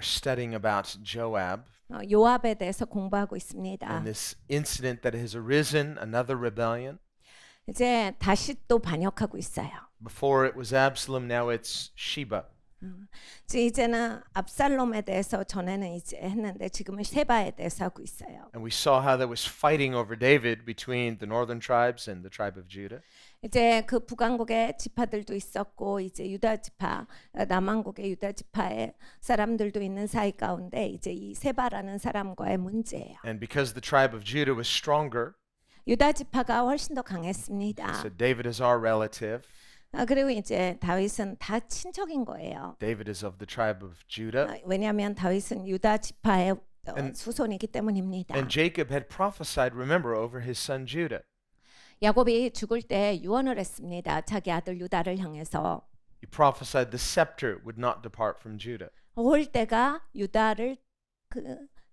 we're studying about Joab 요압에 대해서 공부하고 있습니다. and this incident that has arisen, another rebellion. 이제 다시 또 반역하고 있어요. Before it was Absalom, now it's Sheba. 이제는 압살롬에 대해서 전에는 이제 했는데 지금은 세바에 대해서 하고 있어요. And we saw how there was fighting over David between the northern tribes and the tribe of Judah. 이제 그 북왕국의 지파들도 있었고 이제 유다 지파, 남왕국의 유다 지파의 사람들도 있는 사이 가운데 이제 이 세바라는 사람과의 문제예요. And because the tribe of Judah was stronger, 유다 지파가 훨씬 더 강했습니다. so David is our relative. 그리고 이제 다윗은 다 친척인 거예요. David is of the tribe of Judah. 왜냐하면 다윗은 유다 지파의 And- 수손이기 때문입니다. And Jacob had prophesied, remember, over his son Judah. 야곱이 죽을 때 유언을 했습니다. 자기 아들 유다를 향해서 He prophesied the scepter would not depart from Judah. 올 때가 유다를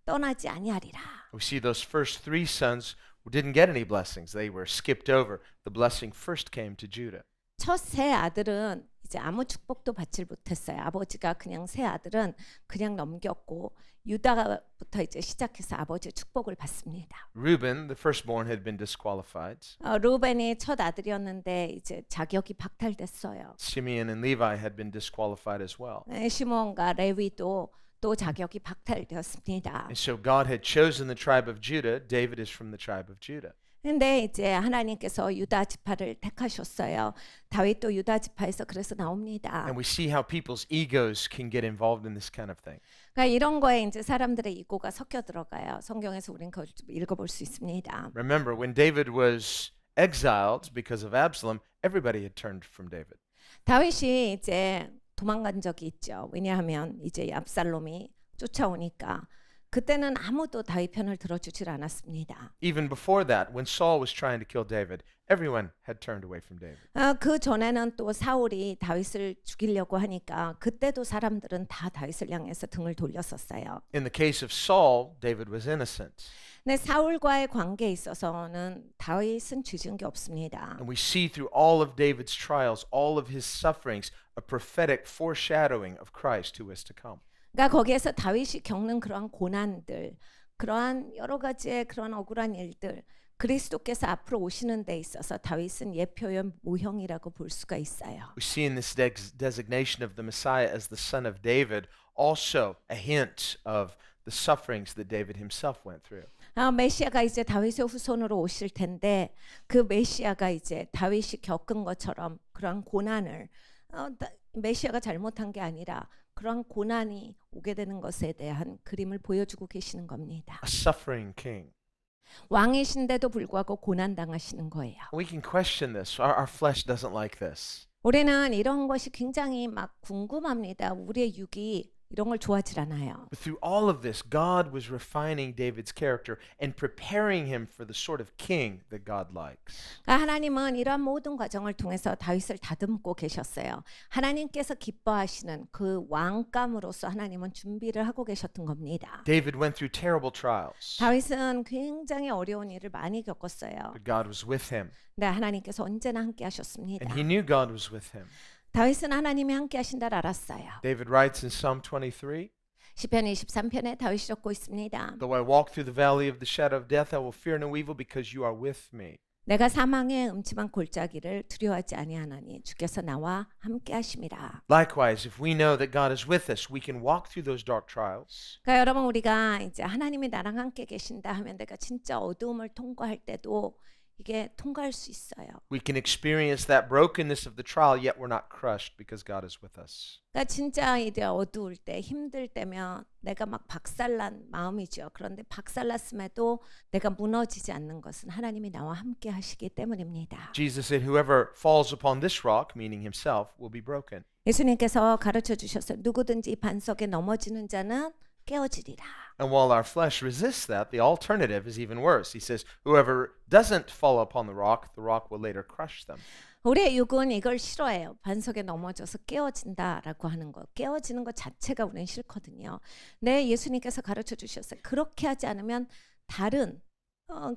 떠나지 아니하리라. We see those first three sons who didn't get any blessings. They were skipped over. The blessing first came to Judah. 첫 세 아들은 이제 아무 축복도 받질 못했어요. 아버지가 그냥 세 아들은 그냥 넘겼고 유다부터 이제 시작해서 아버지의 축복을 받습니다. Reuben, the firstborn, had been disqualified. 루벤이 첫 아들이었는데 이제 자격이 박탈됐어요. Simeon and Levi had been disqualified as well. 시몬과 레위도 또 자격이 박탈되었습니다. And so God had chosen the tribe of Judah. David is from the tribe of Judah. 근데 이제 하나님께서 유다 지파를 택하셨어요. 다윗도 유다 지파에서 그래서 나옵니다. And we see how people's egos can get involved in this kind of thing. 그러니까 이런 거에 이제 사람들의 이고가 섞여 들어가요. 성경에서 우린 그걸 좀 읽어볼 수 있습니다. Remember, when David was exiled because of Absalom, everybody had turned from David. 다윗이 이제 도망간 적이 있죠. 왜냐하면 이제 압살롬이 쫓아오니까 그때는 아무도 다윗 편을 들어주질 않았습니다. Even before that, when Saul was trying to kill David, everyone had turned away from David. 그 전에는 또 사울이 다윗을 죽이려고 하니까 그때도 사람들은 다 다윗을 향해서 등을 돌렸었어요. In the case of Saul, David was innocent. 근데 사울과의 관계에 있어서는 다윗은 죄진 게 없습니다. And we see through all of David's trials, all of his sufferings, a prophetic foreshadowing of Christ who is to come. 그러니까 거기에서 다윗이 겪는 그러한 고난들, 그러한 여러 가지의 그런 억울한 일들, 그리스도께서 앞으로 오시는 데 있어서 다윗은 예표현 모형이라고 볼 수가 있어요. We see in this designation of the Messiah as the son of David also a hint of the sufferings that David himself went through. 메시아가 이제 다윗의 후손으로 오실 텐데 그 메시아가 이제 다윗이 겪은 것처럼 그러한 고난을 메시아가 잘못한 게 아니라 그러한 고난이 오게 되는 것에 대한 그림을 보여주고 계시는 겁니다. A suffering king. 왕이신데도 불구하고 고난 당하시는 거예요. We can question this. Our flesh doesn't like this. 우리는 이런 것이 굉장히 막 궁금합니다. 우리의 육이 이런 걸 좋아하질 않아요. But through all of this, God was refining David's character and preparing him for the sort of king that God likes. 그러니까 하나님은 이러한 모든 과정을 통해서 다윗을 다듬고 계셨어요. 하나님께서 기뻐하시는 그 왕감으로서 하나님은 준비를 하고 계셨던 겁니다. David went through terrible trials, 다윗은 굉장히 어려운 일을 많이 겪었어요. but God was with him. 근데 하나님께서 언제나 함께 하셨습니다. And he knew God was with him. 다윗은 하나님이 함께 하신다를 알았어요. David writes in Psalm 23, 시편 23편에 다윗이 적고 있습니다. Though I walk through the valley of the shadow of death, I will fear no evil because you are with me. 내가 사망의 음침한 골짜기를 두려워하지 아니하나니 주께서 나와 함께 하심이라. Likewise, if we know that God is with us, we can walk through those dark trials. 그러니까 여러분 우리가 이제 하나님이 나랑 함께 계신다 하면 내가 진짜 어두움을 통과할 때도 이게 통과할 수 있어요. We can experience that brokenness of the trial, yet we're not crushed because God is with us. 그러니까 진짜 이제 어두울 때 힘들 때면 내가 막 박살난 마음이죠. 그런데 박살났음에도 내가 무너지지 않는 것은 하나님이 나와 함께 하시기 때문입니다. Jesus said, Whoever falls upon this rock, meaning himself, will be broken. 예수님께서 가르쳐 주셨어요. 누구든지 이 반석에 넘어지는 자는 깨어지리라. And while our flesh resists that, the alternative is even worse. He says, Whoever doesn't fall upon the rock will later crush them. 우리의 육은 이걸 싫어해요. 반석에 넘어져서 깨어진다라고 하는 거. 깨어지는 것 자체가 우리는 싫거든요. 네, 예수님께서 가르쳐 주셨어요. 그렇게 하지 않으면 다른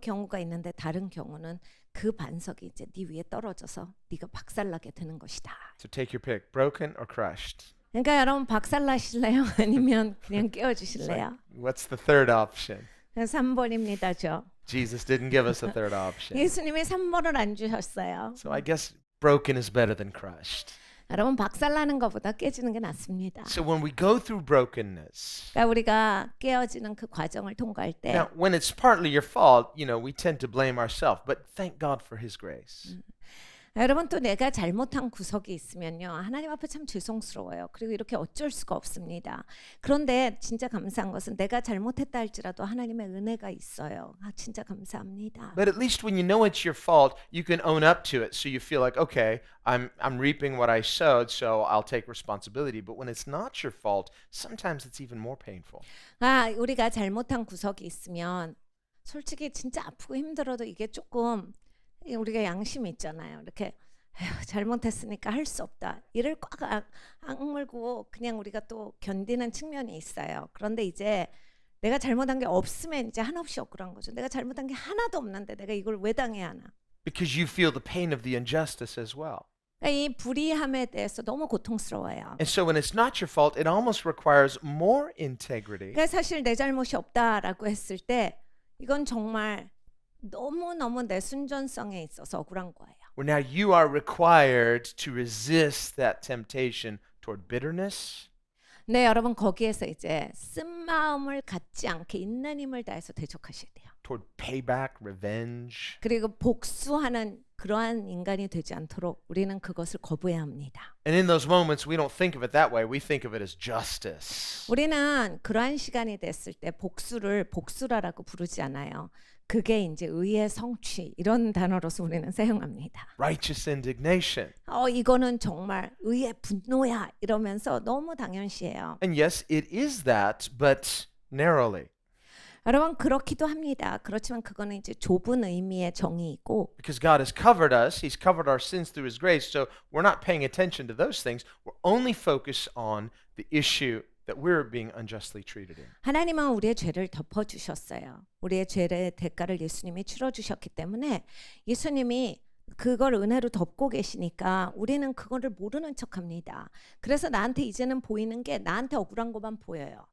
경우가 있는데 다른 경우는 그 반석이 이제 네 위에 떨어져서 네가 박살나게 되는 것이다. So take your pick, broken or crushed. 그러니까 여러분 박살나실래요? 아니면 그냥 It's like, 깨워주실래요? what's the third option? 3번입니다, 저. Jesus didn't give us a third option. 예수님이 3번을 안 주셨어요. So I guess broken is better than crushed. 여러분 박살나는 것보다 깨지는 게 낫습니다. So when we go through brokenness, 그러니까 우리가 깨어지는 그 과정을 통과할 때 now when it's partly your fault, we tend to blame ourselves, but thank God for his grace. 여러분 또 내가 잘못한 구석이 있으면요 하나님 앞에 참 죄송스러워요. 그리고 이렇게 어쩔 수가 없습니다. 그런데 진짜 감사한 것은 내가 잘못했다 할지라도 하나님의 은혜가 있어요. 진짜 감사합니다. But at least when you know it's your fault, you can own up to it. So you feel like, okay, I'm reaping what I sowed, so I'll take responsibility. But when it's not your fault, sometimes it's even more painful. 우리가 잘못한 구석이 있으면 솔직히 진짜 아프고 힘들어도 이게 조금 우리가 양심이 있잖아요. 이렇게 에휴, 잘못했으니까 할 수 없다. 이를 꽉 악물고 그냥 우리가 또 견디는 측면이 있어요. 그런데 이제 내가 잘못한 게 없으면 이제 한없이 억울한 거죠. 내가 잘못한 게 하나도 없는데 내가 이걸 왜 당해야 하나. Because you feel the pain of the injustice as well. 그러니까 이 불의함에 대해서 너무 고통스러워요. And so when it's not your fault, it almost requires more integrity. 그러니까 사실 내 잘못이 없다라고 했을 때 이건 정말 너무너무 내 순전성에 있어서 억울한 거예요. Where now you are required to resist that temptation toward bitterness, 네, 여러분 거기에서 이제 쓴마음을 갖지 않게 있는 힘을 다해서 대적하셔야 돼요. toward payback, revenge. 그리고 복수하는 그러한 인간이 되지 않도록 우리는 그것을 거부해야 합니다. And in those moments, we don't think of it that way. We think of it as justice. 우리는 그러한 시간이 됐을 때 복수를 복수라라고 부르지 않아요. 그게 이제 의의 성취 이런 단어로서 우리는 사용합니다. Righteous indignation. 이거는 정말 의의 분노야 이러면서 너무 당연시해요. And yes, it is that, but narrowly. 여러분 그렇기도 합니다. 그렇지만 그거는 이제 좁은 의미의 정의이고 Because God has covered us, He's covered our sins through His grace, so we're not paying attention to those things. We're only focused on the issue that we're being unjustly treated in. 하나님은 우리의 죄를 덮어주셨어요. 우리의 죄의 대가를 예수님이 치러주셨기 때문에 예수님이 그걸 은혜로 덮고 계시니까 우리는 그거를 모르는 척합니다. 그래서 나한테 이제는 보이는 게 나한테 억울한 것만 보여요.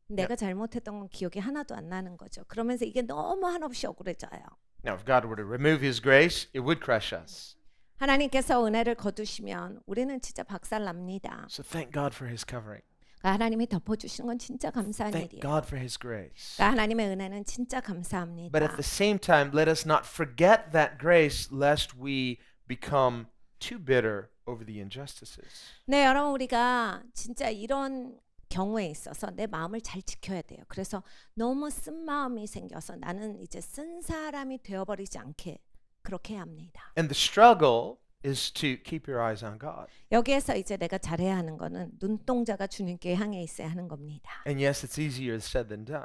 내가 잘못했던 건 기억이 하나도 안 나는 거죠. 그러면서 이게 너무 한없이 억울해져요. Now, if God were to remove His grace, it would crush us. 하나님께서 은혜를 거두시면 우리는 진짜 박살납니다. So thank God for His covering. 하나님이 덮어주신 건 진짜 감사한 Thank 일이에요. God for His grace. 하나님의 은혜는 진짜 감사합니다. But at the same time, let us not forget that grace lest we become too bitter over the injustices. 네, 여러분 우리가 진짜 이런 경우에 있어서 내 마음을 잘 지켜야 돼요. 그래서 너무 쓴 마음이 생겨서 나는 이제 쓴 사람이 되어버리지 않게 그렇게 해야 합니다. And the struggle is to keep your eyes on God. 여기에서 이제 내가 잘해야 하는 거는 눈동자가 주님께 향해 있어야 하는 겁니다. And yes, it's easier said than done.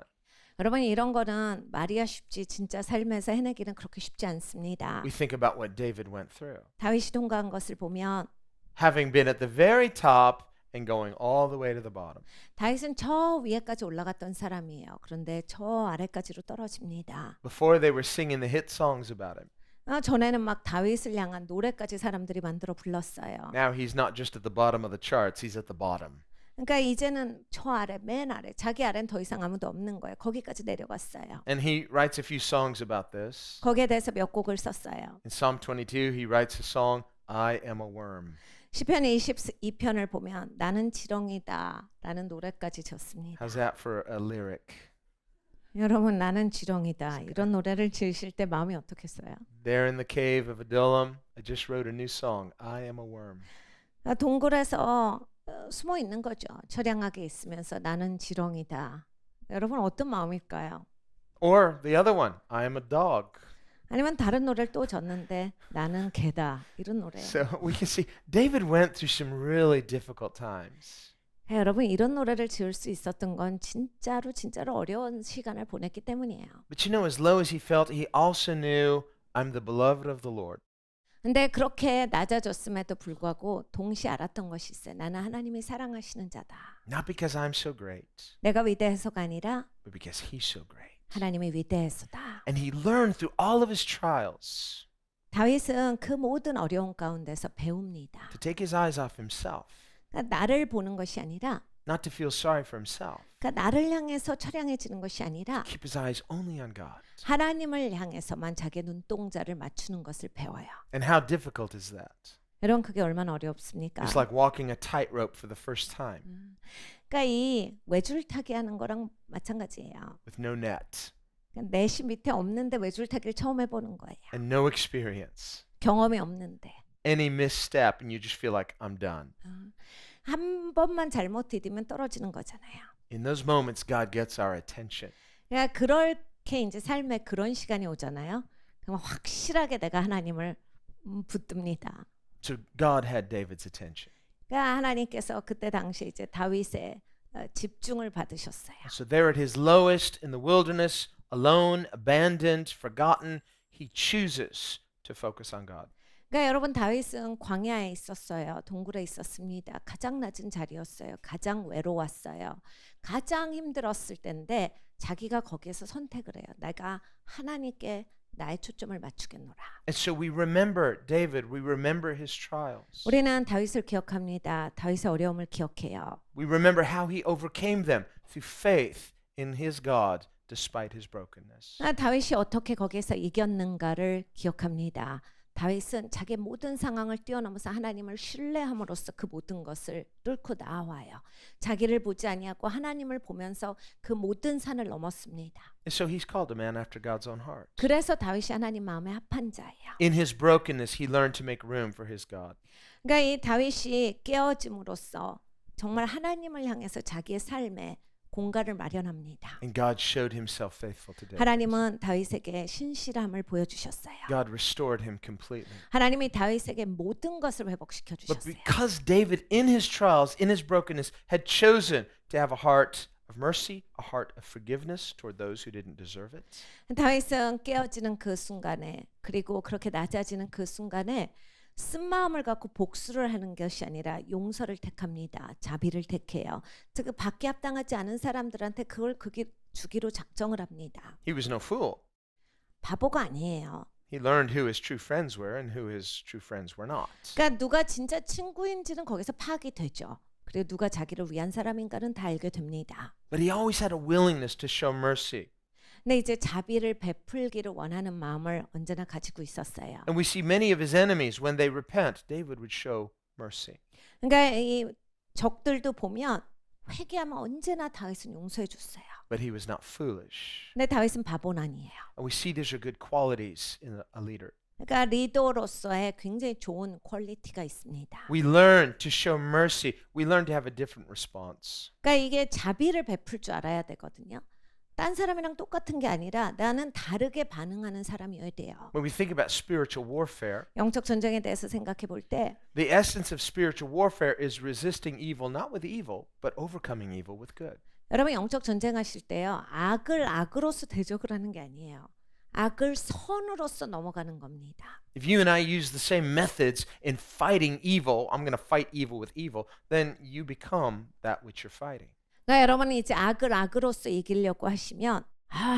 여러분 이런 거는 말이야 쉽지 진짜 삶에서 해내기는 그렇게 쉽지 않습니다. We think about what David went through. 다윗이 통과한 것을 보면 Having been at the very top and going all the way to the bottom. 다윗은 저 위에까지 올라갔던 사람이에요. 그런데 저 아래까지로 떨어집니다. Before they were singing the hit songs about him. 전에는 막 다윗을 향한 노래까지 사람들이 만들어 불렀어요. Now he's not just at the bottom of the charts, he's at the bottom. 그러니까 이제는 저 아래, 맨 아래, 자기 아래는 더 이상 아무도 없는 거예요. 거기까지 내려갔어요. And he writes a few songs about this. 거기에 대해서 몇 곡을 썼어요. In Psalm 22, he writes a song, I am a worm. 시편 22편을 보면 나는 지렁이다 라는 노래까지 지었습니다. How's that for a lyric? 여러분 나는 지렁이다 이런 노래를 지으실 때 마음이 어떻겠어요? There in the cave of Adullam, I just wrote a new song, I am a worm. 동굴에서 숨어 있는 거죠. 처량하게 있으면서 나는 지렁이다. 여러분 어떤 마음일까요? Or the other one, I am a dog. 아니면 다른 노래를 또 졌는데 나는 개다 이런 노래예요. So we can see David went through some really difficult times. 여러분 이런 노래를 지을 수 있었던 건 진짜로 어려운 시간을 보냈기 때문이에요. But you know, as low as he felt, he also knew, I'm the beloved of the Lord. 근데 그렇게 낮아졌음에도 불구하고 동시에 알았던 것이 있어요. 나는 하나님이 사랑하시는 자다. Not because I'm so great, 내가 위대해서가 아니라 but because he's so great. 하나님이 위대해서다. And he learned through all of his trials 다윗은 그 모든 어려움 가운데서 배웁니다. to take his eyes off himself. 그러니까 나를 보는 것이 아니라 not to feel sorry for himself. 그러니까 나를 향해서 처량해지는 것이 아니라 Keep his eyes only on God. 하나님을 향해서만 자기 눈동자를 맞추는 것을 배워요. And how difficult is that? 여러분 그게 얼마나 어렵습니까? It's like walking a tightrope for the first time 그러니까 이 외줄타기 하는 거랑 마찬가지예요. with no net 그러니까 넷이 밑에 없는데 외줄타기를 처음 해보는 거예요. and no experience. 경험이 없는데 Any misstep and you just feel like I'm done. 한 번만 잘못 디디면 떨어지는 거잖아요. In those moments, God gets our attention. 그러니까 그렇게 이제 삶에 그런 시간이 오잖아요. 그럼 확실하게 내가 하나님을 붙듭니다. So God had David's attention. 그러니까 하나님께서 그때 당시 이제 다윗의 집중을 받으셨어요. So there at his lowest in the wilderness, alone, abandoned, forgotten, he chooses to focus on God. 그러니까 여러분 다윗은 광야에 있었어요. 동굴에 있었습니다. 가장 낮은 자리였어요. 가장 외로웠어요. 가장 힘들었을 때인데 자기가 거기에서 선택을 해요. 내가 하나님께 나의 초점을 맞추겠노라. And so we remember David, we remember his trials. 우리는 다윗을 기억합니다. 다윗의 어려움을 기억해요. We remember how he overcame them through faith in his God despite his brokenness. 다윗이 어떻게 거기에서 이겼는가를 기억합니다. 다윗은 자기 모든 상황을 뛰어넘어서 하나님을 신뢰함으로써 그 모든 것을 뚫고 나와요. 자기를 보지 아니하고 하나님을 보면서 그 모든 산을 넘었습니다. And so he's called a man after God's own heart. 그래서 다윗이 하나님 마음에 합한 자예요. In his brokenness, he learned to make room for his God. 그러니까 이 다윗이 깨어짐으로써 정말 하나님을 향해서 자기의 삶에 공간을 마련합니다. And God showed himself faithful to David. 하나님은 다윗에게 신실함을 보여주셨어요. God restored him completely. 하나님이 다윗에게 모든 것을 회복시켜 But 주셨어요. because David, in his trials, in his brokenness, had chosen to have a heart of mercy, a heart of forgiveness toward those who didn't deserve it, 다윗은 깨어지는 그 순간에 그리고 그렇게 낮아지는 그 순간에 쓴 마음을 갖고 복수를 하는 것이 아니라 용서를 택합니다. 자비를 택해요. 즉 받기 합당하지 않은 사람들한테 그걸 주기로 작정을 합니다. he was no fool. 바보가 아니에요. He learned who his true friends were and who his true friends were not. 그러니까 누가 진짜 친구인지는 거기서 파악이 되죠. 그리고 누가 자기를 위한 사람인가는 다 알게 됩니다. But he always had a willingness to show mercy. 근데 이제 자비를 베풀기를 원하는 마음을 언제나 가지고 있었어요. And we see many of his enemies, when they repent, David would show mercy. 그러니까 이 적들도 보면 회개하면 언제나 다윗은 용서해 줬어요. But he was not foolish. 근데 다윗은 바보는 아니에요. And we see these are good qualities in a leader. 그러니까 리더로서의 굉장히 좋은 퀄리티가 있습니다. We learn to show mercy. We learn to have a different response. 그러니까 이게 자비를 베풀 줄 알아야 되거든요. 딴 사람이랑 똑같은 게 아니라 나는 다르게 반응하는 사람이어야 돼요. When we think about spiritual warfare, 영적 전쟁에 대해서 생각해 볼 때 the essence of spiritual warfare is resisting evil not with evil, but overcoming evil with good. 여러분 영적 전쟁하실 때요. 악을 악으로서 대적을 하는 게 아니에요. 악을 선으로서 넘어가는 겁니다. If you and I use the same methods in fighting evil, I'm going to fight evil with evil, then you become that which you're fighting. 그러니까 여러분이 이제 악을 악으로서 이기려고 하시면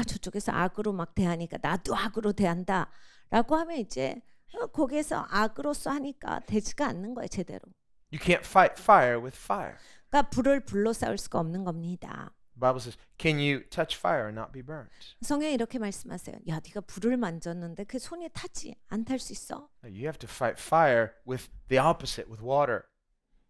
저쪽에서 악으로 막 대하니까 나도 악으로 대한다 라고 하면 이제 거기에서 악으로서 하니까 되지가 않는 거예요. 제대로. You can't fight fire with fire. 그러니까 불을 불로 싸울 수가 없는 겁니다. The Bible says, can you touch fire and not be burnt? 성경에 이렇게 말씀하세요. 야, 네가 불을 만졌는데 그 손이 타지 안 탈 수 있어? No, you have to fight fire with the opposite, with water.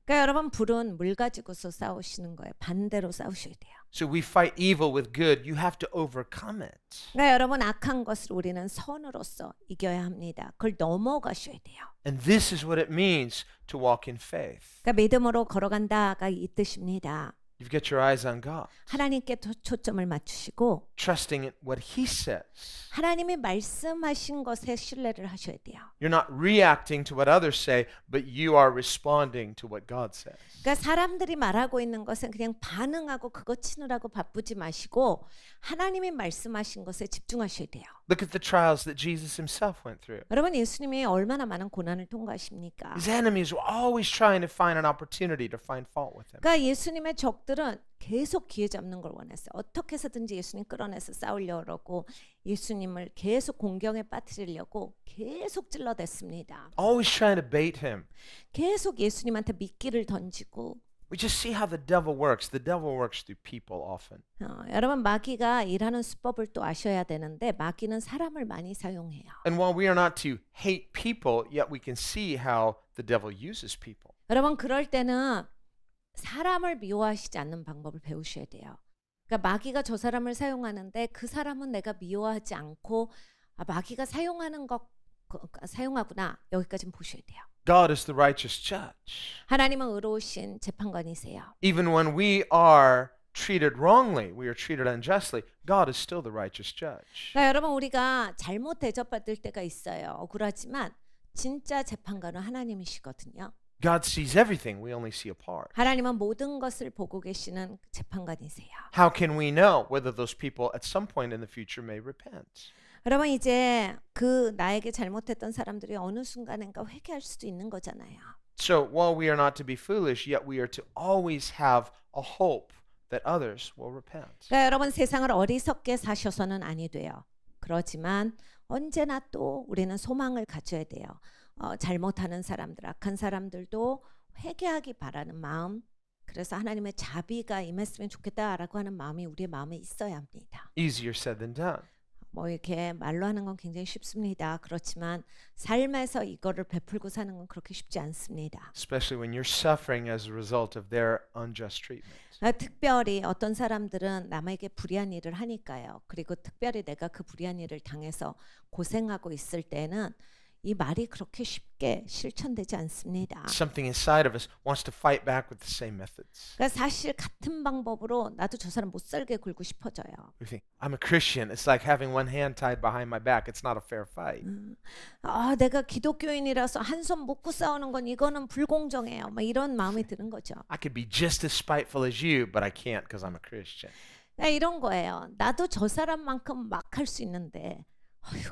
그러니까 여러분 불은 물 가지고서 싸우시는 거예요. 반대로 싸우셔야 돼요. So we fight evil with good. You have to overcome it. 그러니까 여러분 악한 것을 우리는 선으로서 이겨야 합니다. 그걸 넘어가셔야 돼요. And this is what it means to walk in faith. 그러니까 믿음으로 걸어간다가 이 뜻입니다. You've got your eyes on God, 하나님께 초점을 맞추시고 trusting in what He says. 하나님이 말씀하신 것에 신뢰를 하셔야 돼요. You're not reacting to what others say, but you are responding to what God says. 그러니까 사람들이 말하고 있는 것은 그냥 반응하고 그거 치느라고 바쁘지 마시고 하나님이 말씀하신 것에 집중하셔야 돼요. Look at the trials that Jesus Himself went through. 여러분 예수님이 얼마나 많은 고난을 통과하십니까? His enemies were always trying to find an opportunity to find fault with Him. 그러니까 예수님의 적들 적들은 계속 기회 잡는 걸 원했어요. 어떻게 해서든지 예수님 끌어내서 싸우려고 그러고 예수님을 계속 공경에 빠뜨리려고 계속 찔러댔습니다. Always trying to bait him. 계속 예수님한테 미끼를 던지고 We just see how the devil works. The devil works through people often. 여러분 마귀가 일하는 수법을 또 아셔야 되는데 마귀는 사람을 많이 사용해요. And while we are not to hate people, yet we can see how the devil uses people. 여러분 그럴 때는 사람을 미워하시지 않는 방법을 배우셔야 돼요. 그러니까 마귀가 저 사람을 사용하는데 그 사람은 내가 미워하지 않고 마귀가 사용하는 것 사용하구나 여기까지는 보셔야 돼요. God is the righteous judge. 하나님은 의로우신 재판관이세요. Even when we are treated wrongly, we are treated unjustly, God is still the righteous judge. 그러니까 여러분 우리가 잘못 대접받을 때가 있어요. 억울하지만 진짜 재판관은 하나님이시거든요. God sees everything. We only see a part. 하나님은 모든 것을 보고 계시는 재판관이세요. How can we know whether those people at some point in the future may repent? 여러분 이제 그 나에게 잘못했던 사람들이 어느 순간인가 회개할 수도 있는 거잖아요. So while we are not to be foolish, yet we are to always have a hope that others will repent. 그러니까 여러분 세상을 어리석게 사셔서는 아니 돼요. 그렇지만 언제나 또 우리는 소망을 가져야 돼요. 잘못하는 사람들, 악한 사람들도 회개하기 바라는 마음. 그래서 하나님의 자비가 임했으면 좋겠다라고 하는 마음이 우리의 마음에 있어야 합니다. Easier said than done. 뭐 이렇게 말로 하는 건 굉장히 쉽습니다. 그렇지만 삶에서 이거를 베풀고 사는 건 그렇게 쉽지 않습니다. Especially when you're suffering as a result of their unjust treatment. 특별히 어떤 사람들은 남에게 불의한 일을 하니까요. 그리고 특별히 내가 그 불의한 일을 당해서 고생하고 있을 때는 이 말이 그렇게 쉽게 실천되지 않습니다. Something inside of us wants to fight back with the same methods. 그러니까 사실 같은 방법으로 나도 저 사람 못 살게 굴고 싶어져요. We think, I'm a Christian. It's like having one hand tied behind my back. It's not a fair fight. 내가 기독교인이라서 한 손 묶고 싸우는 건 이거는 불공정해요. 막 이런 마음이 드는 거죠. I could be just as spiteful as you, but I can't because I'm a Christian. 이런 거예요. 나도 저 사람만큼 막 할 수 있는데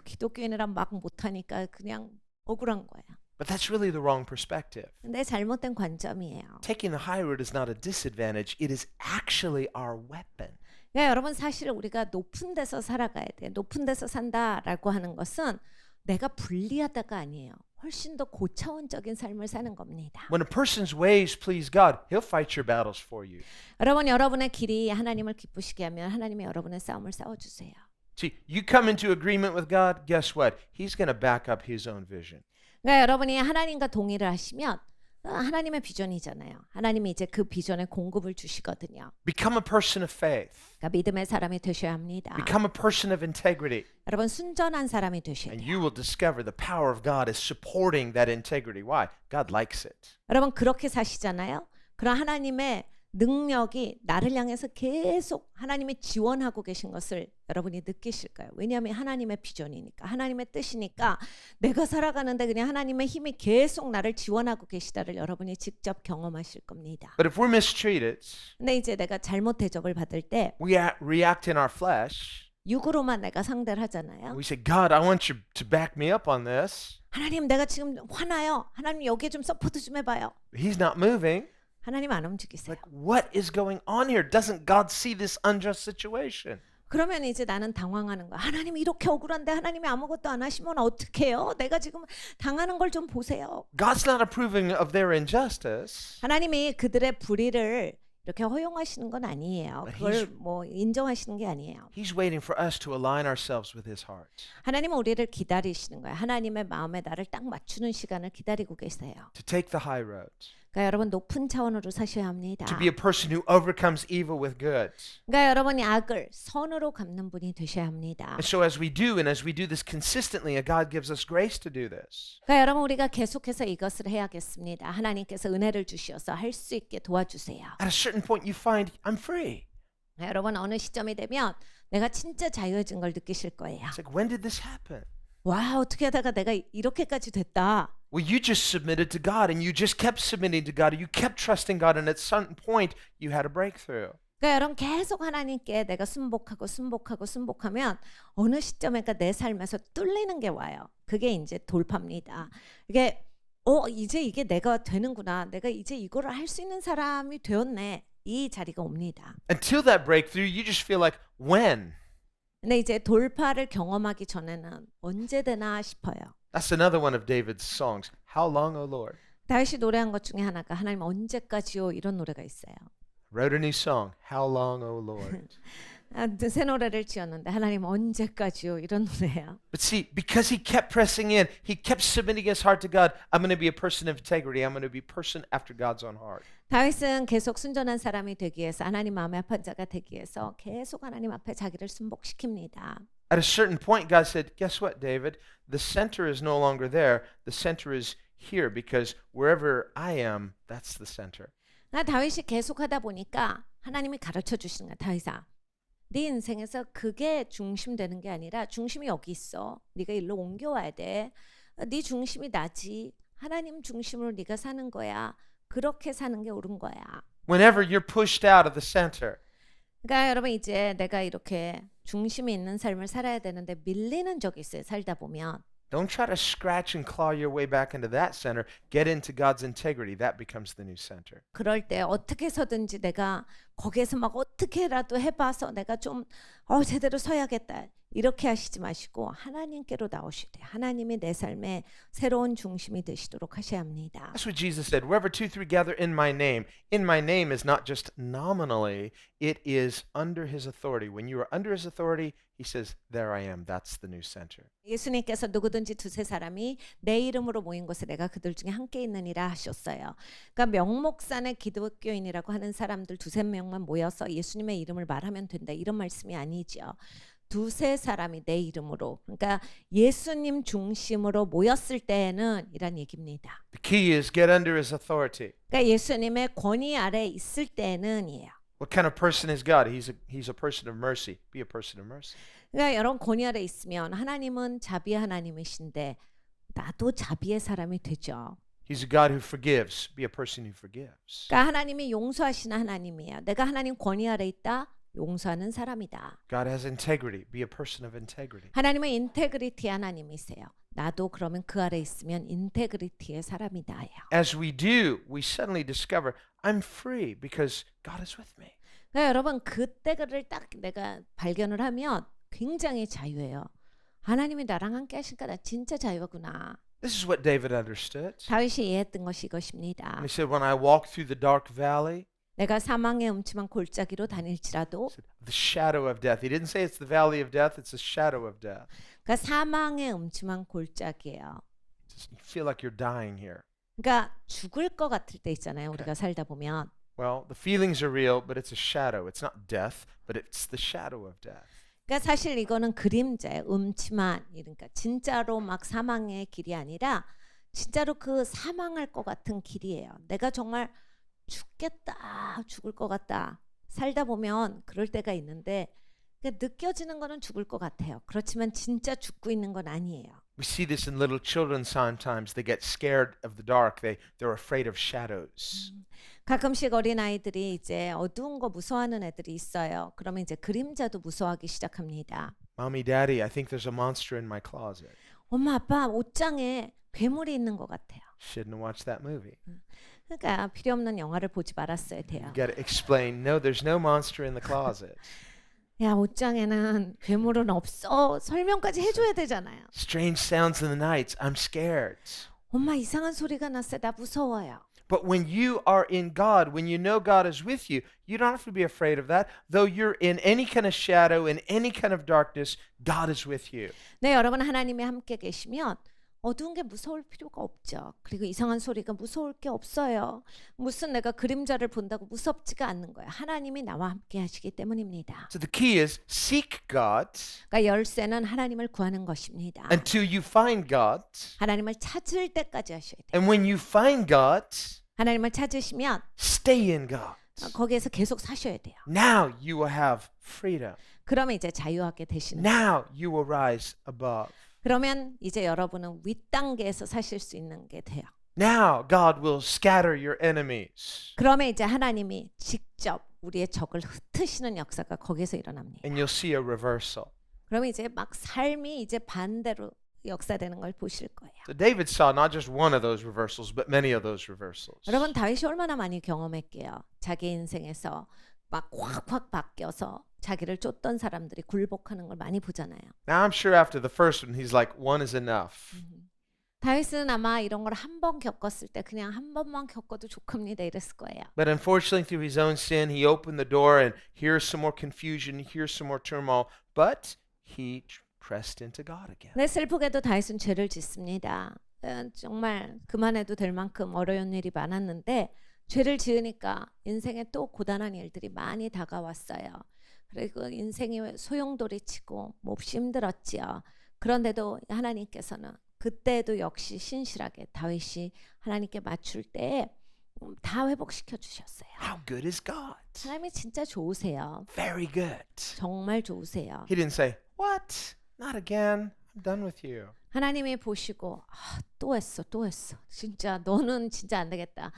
기독교인이란 막 못하니까 그냥 억울한 거예요. But that's really the wrong perspective. 근데 잘못된 관점이에요. Taking the high road is not a disadvantage. It is actually our weapon. 그러니까 여러분 사실 우리가 높은 데서 살아가야 돼. 높은 데서 산다라고 하는 것은 내가 불리하다가 아니에요. 훨씬 더 고차원적인 삶을 사는 겁니다. When a person's ways please God, He'll fight your battles for you. 여러분 여러분의 길이 하나님을 기쁘시게 하면 하나님이 여러분의 싸움을 싸워주세요. See, you come into agreement with God, guess what? He's going to back up His own vision. 그러니까 여러분이 하나님과 동의를 하시면 하나님의 비전이잖아요. 하나님이 이제 그 비전에 공급을 주시거든요. Become a person of faith. 그러니까 믿음의 사람이 되셔야 합니다. Become a person of integrity. 여러분 순전한 사람이 되셔야 And 돼요. you will discover the power of God is supporting that integrity. Why? God likes it. 여러분 그렇게 사시잖아요. 그럼 하나님의 능력이 나를 향해서 계속 하나님이 지원하고 계신 것을 여러분이 느끼실 거예요. 왜냐하면 하나님의 비전이니까 하나님의 뜻이니까 내가 살아가는데 그냥 하나님의 힘이 계속 나를 지원하고 계시다를 여러분이 직접 경험하실 겁니다. But if we're mistreated, 근데 이제 내가 잘못 대접을 받을 때 we react in our flesh. 육으로만 내가 상대를 하잖아요. We say, God, I want you to back me up on this. 하나님 내가 지금 화나요. 하나님 여기에 좀 서포트 좀 해봐요. He's not moving. 하나님 안 움직이세요. Like, what is going on here? Doesn't God see this unjust situation? 그러면 이제 나는 당황하는 거야. 하나님 이렇게 억울한데 하나님이 아무것도 안 하시면 어떡해요? 내가 지금 당하는 걸 좀 보세요. God's not approving of their injustice. 하나님이 그들의 불의를 이렇게 허용하시는 건 아니에요. But 그걸 뭐 인정하시는 게 아니에요. He's waiting for us to align ourselves with His heart. 하나님은 우리를 기다리시는 거예요. 하나님의 마음에 나를 딱 맞추는 시간을 기다리고 계세요. To take the high road. 그러니까 여러분 높은 차원으로 사셔야 합니다. To be a person who overcomes evil with good. 그러니까 여러분이 악을 선으로 갚는 분이 되셔야 합니다. And so as we do this consistently, God gives us grace to do this. 그러니까 여러분 우리가 계속해서 이것을 해야겠습니다. 하나님께서 은혜를 주시어서 할 수 있게 도와주세요. At a certain point you find I'm free. 여러분 어느 시점이 되면 내가 진짜 자유해진 걸 느끼실 거예요. It's like, when did this happen? 와 어떻게 하다가 내가 이렇게까지 됐다. Well, you just submitted to God and you just kept submitting to God. You kept trusting God and at some point you had a breakthrough. 그러니까 여러분 계속 하나님께 내가 순복하면 어느 시점에가 내 삶에서 뚫리는 게 와요. 그게 이제 돌파입니다. 이게 이제 이게 내가 되는구나. 내가 이제 이거를 할 수 있는 사람이 되었네. 이 자리가 옵니다. Until that breakthrough, you just feel like, when? 근데 이제 돌파를 경험하기 전에는 언제 되나 싶어요. That's another one of David's songs. How long, O Lord? 다윗이 노래한 것 중에 하나가 하나님 언제까지요 이런 노래가 있어요. Wrote a new song. How long, O Lord? 새 노래를 지었는데 하나님 언제까지요 이런 노래예요. But see, because he kept pressing in, he kept submitting his heart to God. I'm going to be a person of integrity. I'm going to be a person after God's own heart. 다윗은 계속 순전한 사람이 되기 위해서 하나님 마음에 합한 자가 되기 위해서 계속 하나님 앞에 자기를 순복시킵니다. At a certain point, God said, guess what, David? The center is no longer there. The center is here because wherever I am, that's the center. 다윗이 계속하다 보니까 하나님이 가르쳐 주시는 거야. 다윗아, 네 인생에서 그게 중심되는 게 아니라 중심이 여기 있어. 네가 일로 옮겨와야 돼. 네 중심이 나지. 하나님 중심으로 네가 사는 거야. 그렇게 사는 게 옳은 거야. Whenever you're pushed out of the center, 그러니까 여러분 이제 내가 이렇게 중심이 있는 삶을 살아야 되는데 밀리는 적이 있어요. 살다 보면. don't try to scratch and claw your way back into that center. Get into God's integrity. That becomes the new center. 그럴 때 어떻게 해서든지 내가 거기에서 막 어떻게라도 해봐서 내가 좀 제대로 서야겠다. 이렇게 하시지 마시고 하나님께로 나오셔야 돼요. 하나님이 내 삶의 새로운 중심이 되시도록 하셔야 합니다. That's what Jesus said. Wherever two, three gather in my name is not just nominally, it is under his authority. When you are under his authority, he says, there I am. That's the new center. 예수님께서 누구든지 두세 사람이 내 이름으로 모인 곳에 내가 그들 중에 함께 있느니라 하셨어요. 그러니까 명목산의 기독교인이라고 하는 사람들 두세 명만 모여서 예수님의 이름을 말하면 된다. 이런 말씀이 아니죠. 두세 사람이 내 이름으로, 그러니까 예수님 중심으로 모였을 때에는 이란 얘기입니다. The key is get under his authority. 그러니까 예수님의 권위 아래 있을 때는이에요. What kind of person is God? He's a person of mercy. Be a person of mercy. 그러니까 여러분 권위 아래 있으면 하나님은 자비의 하나님이신데 나도 자비의 사람이 되죠. He's a God who forgives. Be a person who forgives. 그러니까 하나님이 용서하시는 하나님이에요. 내가 하나님 권위 아래 있다. 용서하는 사람이다. God has integrity. Be a person of integrity. 하나님은 인테그리티 하나님이세요. 나도 그러면 그 아래 있으면 인테그리티의 사람이다예요. As we do, we suddenly discover I'm free because God is with me. 그러니까 여러분 그때를 딱 내가 발견을 하면 굉장히 자유해요. 하나님이 나랑 함께 하시니까 나 진짜 자유구나. This is what David understood. 다윗이 이해했던 것이 이것입니다. And he said, when I walk through the dark valley, 내가 사망의 음침한 골짜기로 다닐지라도 the shadow of death. He didn't say it's the valley of death, it's the shadow of death. 그러니까 사망의 음침한 골짜기예요. You feel like you're dying here. 그러니까 죽을 것 같을 때 있잖아요. 우리가 살다 보면. Well, the feelings are real, but it's a shadow. It's not death, but it's the shadow of death. 그러니까 사실 이거는 그림자예요. 음침한, 그러니까 진짜로 막 사망의 길이 아니라 진짜로 그 사망할 것 같은 길이에요. 내가 정말 죽겠다, 죽을 것 같다. 살다 보면 그럴 때가 있는데 느껴지는 거는 죽을 것 같아요. 그렇지만 진짜 죽고 있는 건 아니에요. We see this in little children sometimes. They get scared of the dark. They're afraid of shadows. 가끔씩 어린아이들이 이제 어두운 거 무서워하는 애들이 있어요. 그러면 이제 그림자도 무서워하기 시작합니다. Mommy, Daddy, I think there's a monster in my closet. 엄마, 아빠, 옷장에 괴물이 있는 것 같아요. Shouldn't have watched that movie. 그러니까 필요 없는 영화를 보지 말았어야 돼요. You got to explain, no, there's no monster in the closet. 야, 옷장에는 괴물은 없어. 설명까지 해줘야 되잖아요. Strange sounds in the nights. I'm scared. 엄마 이상한 소리가 났어요. 나 무서워요. But when you are in God, when you know God is with you, you don't have to be afraid of that. Though you're in any kind of shadow, in any kind of darkness, God is with you. 네, 여러분 하나님이 함께 계시면 어두운 게 무서울 필요가 없죠. 그리고 이상한 소리가 무서울 게 없어요. 무슨 내가 그림자를 본다고 무섭지가 않는 거예요. 하나님이 나와 함께 하시기 때문입니다. So the key is seek God 그러니까 열쇠는 하나님을 구하는 것입니다. until you find God. 하나님을 찾을 때까지 하셔야 돼요. And when you find God, 하나님을 찾으시면 stay in God. 거기에서 계속 사셔야 돼요. Now you will have freedom. 그러면 이제 자유하게 되시는 거예요. Now you will rise above. 그러면 이제 여러분은 윗단계에서 사실 수 있는 게 돼요. Now God will scatter your enemies. 그러면 이제 하나님이 직접 우리의 적을 흩으시는 역사가 거기서 일어납니다. And you'll see a reversal. 그러면 이제 막 삶이 이제 반대로 역사되는 걸 보실 거예요. So David saw not just one of those reversals, but many of those reversals. 여러분 다윗이 얼마나 많이 경험했게요. 자기 인생에서 막 확확 바뀌어서 자기를 쫓던 사람들이 굴복하는 걸 많이 보잖아요. Now I'm sure after the first one, he's like, one is enough. 다윗은 아마 이런 걸 한 번 겪었을 때 그냥 한 번만 겪어도 좋습니다 이랬을 거예요. But unfortunately, through his own sin, he opened the door, and here's some more confusion, here's some more turmoil. But he pressed into God again. 네, 슬프게도 다윗은 죄를 짓습니다. 정말 그만해도 될 만큼 어려운 일이 많았는데 죄를 지으니까 인생에 또 고단한 일들이 많이 다가왔어요. 그리고 인생이 소용돌이치고 몹시 힘들었지요. 그런데도 하나님께서는 그때도 역시 신실하게 다윗이 하나님께 맞출 때에 다 회복시켜 주셨어요. How good is God? 하나님이 진짜 좋으세요. Very good. 정말 좋으세요. He didn't say, what? Not again. I'm done with you. 하나님이 보시고 또 했어. 진짜 너는 진짜 안 되겠다.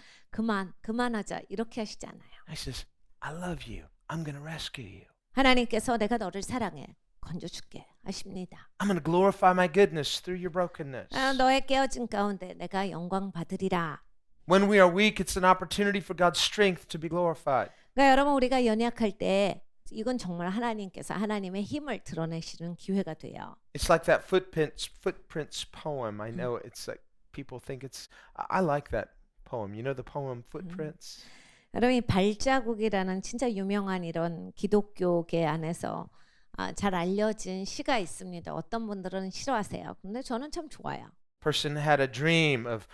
그만하자. 이렇게 하시지 않아요. He says, I love you. I'm going to rescue you. 하나님께서 내가 너를 사랑해. 건져줄게 하십니다. I'm going to glorify my goodness through your brokenness. 너의 깨어진 가운데 내가 영광 받으리라. When we are weak, it's an opportunity for God's strength to be glorified. 그러니까 여러분 우리가 연약할 때 이건 정말 하나님께서 하나님의 힘을 드러내시는 기회가 돼요. It's like that footprints poem. I know it's like people think it's I like that poem. You know the poem Footprints? 여러분 이 발자국이라는 진짜 유명한 이런 기독교계 안에서 잘 알려진 시가 있습니다. 어떤 분들은 싫어하세요. 근데 저는 참 좋아요. Person had a dream of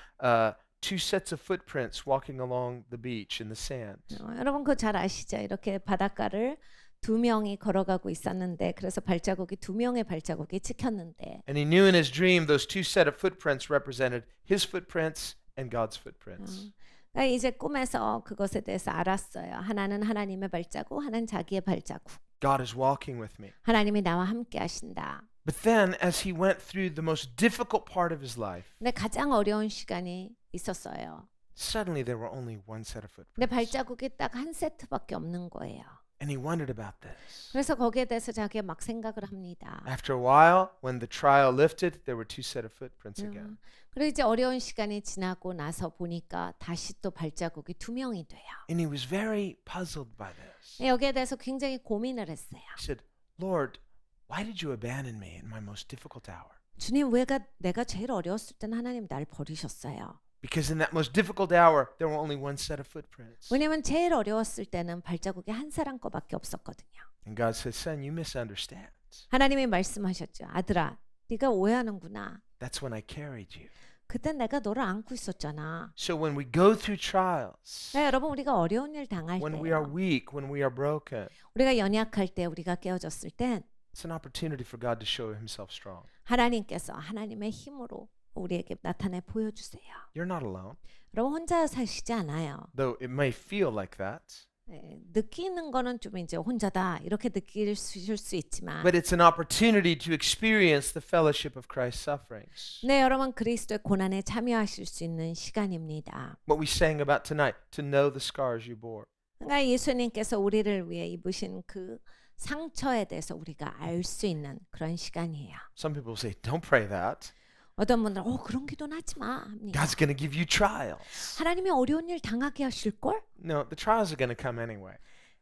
two sets of footprints walking along the beach in the sand. 여러분 그거 잘 아시죠? 이렇게 바닷가를 두 명이 걸어가고 있었는데 그래서 발자국이 두 명의 발자국이 찍혔는데 And he knew in his dream those two set of footprints represented his footprints and God's footprints. 그러니까 이제 꿈에서 그것에 대해서 알았어요. 하나는 하나님의 발자국, 하나는 자기의 발자국. God is walking with me. 하나님이 나와 함께 하신다. But then as he went through the most difficult part of his life, 근데 가장 어려운 시간이 있었어요. suddenly there were only one set of 근데 footprints. 발자국이 딱 한 세트밖에 없는 거예요. And he wondered about this. 그래서 거기에 대해서 자기가 막 생각을 합니다. After a while, when the trial lifted, there were two set of footprints again. 그리고 이제 어려운 시간이 지나고 나서 보니까 다시 또 발자국이 두 명이 돼요. And he was very puzzled by this. 여기에 대해서 굉장히 고민을 했어요. He said, Lord, why did you abandon me in my most difficult hour? 주님 내가 제일 어려웠을 때는 하나님 날 버리셨어요. Because in that most difficult hour, there were only one set of footprints. 왜냐면 제일 어려웠을 때는 발자국이 한 사람 거밖에 없었거든요. And God said, Son, you misunderstand. 하나님이 말씀하셨죠. 아들아, 네가 오해하는구나. That's when I carried you. 그때 내가 너를 안고 있었잖아. So when we go through trials, 네, 여러분 우리가 어려운 일 당할 when we are 때요. weak, when we are broken, 우리가 연약할 때 우리가 깨어졌을 땐 it's an opportunity for God to show himself strong. 하나님께서 하나님의 힘으로 우리에게 나타내 보여주세요. You're not alone. 여러분 혼자 사시지 않아요. Though it may feel like that. 네, 느끼는 거는 좀 이제 혼자다 이렇게 느낄 수 있지만 But it's an opportunity to experience the fellowship of Christ's sufferings. 네, 여러분 그리스도의 고난에 참여하실 수 있는 시간입니다. What we sang about tonight, to know the scars you bore. 그러니까 예수님께서 우리를 위해 입으신 그 상처에 대해서 우리가 알 수 있는 그런 시간이에요. Some people say, don't pray that. 어떤 분들은 그런 기도는 하지 마 합니다. God's going to give you trials. 하나님이 어려운 일 당하게 하실걸? No, the trials are going to come anyway.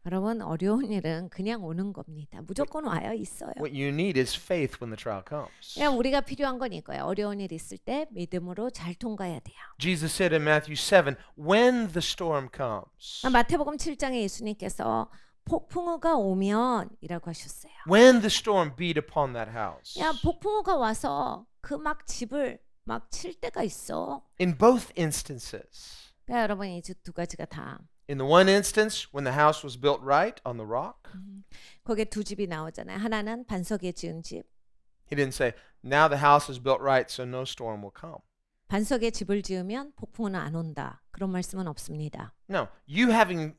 여러분 어려운 일은 그냥 오는 겁니다. 무조건 와요. 있어요. What you need is faith when the trial comes. 그냥 우리가 필요한 건 이거예요. 어려운 일 있을 때 믿음으로 잘 통과해야 돼요. Jesus said in Matthew 7, when the storm comes, 마태복음 7장에 예수님께서 폭풍우가 오면 이라고 하셨어요. when the storm beat upon that house. 야, 폭풍우가 와서 그 막 집을 막 칠 때가 있어. In both instances, 그러니까 여러분 이 두 가지가 다 in the one instance, when the house was built right on the rock, 거기에 두 집이 나오잖아요. 하나는 반석에 지은 집. he didn't say, now the house is built right, so no storm will come. 반석에 집을 지으면 폭풍우는 안 온다. 그런 말씀은 없습니다. No, you having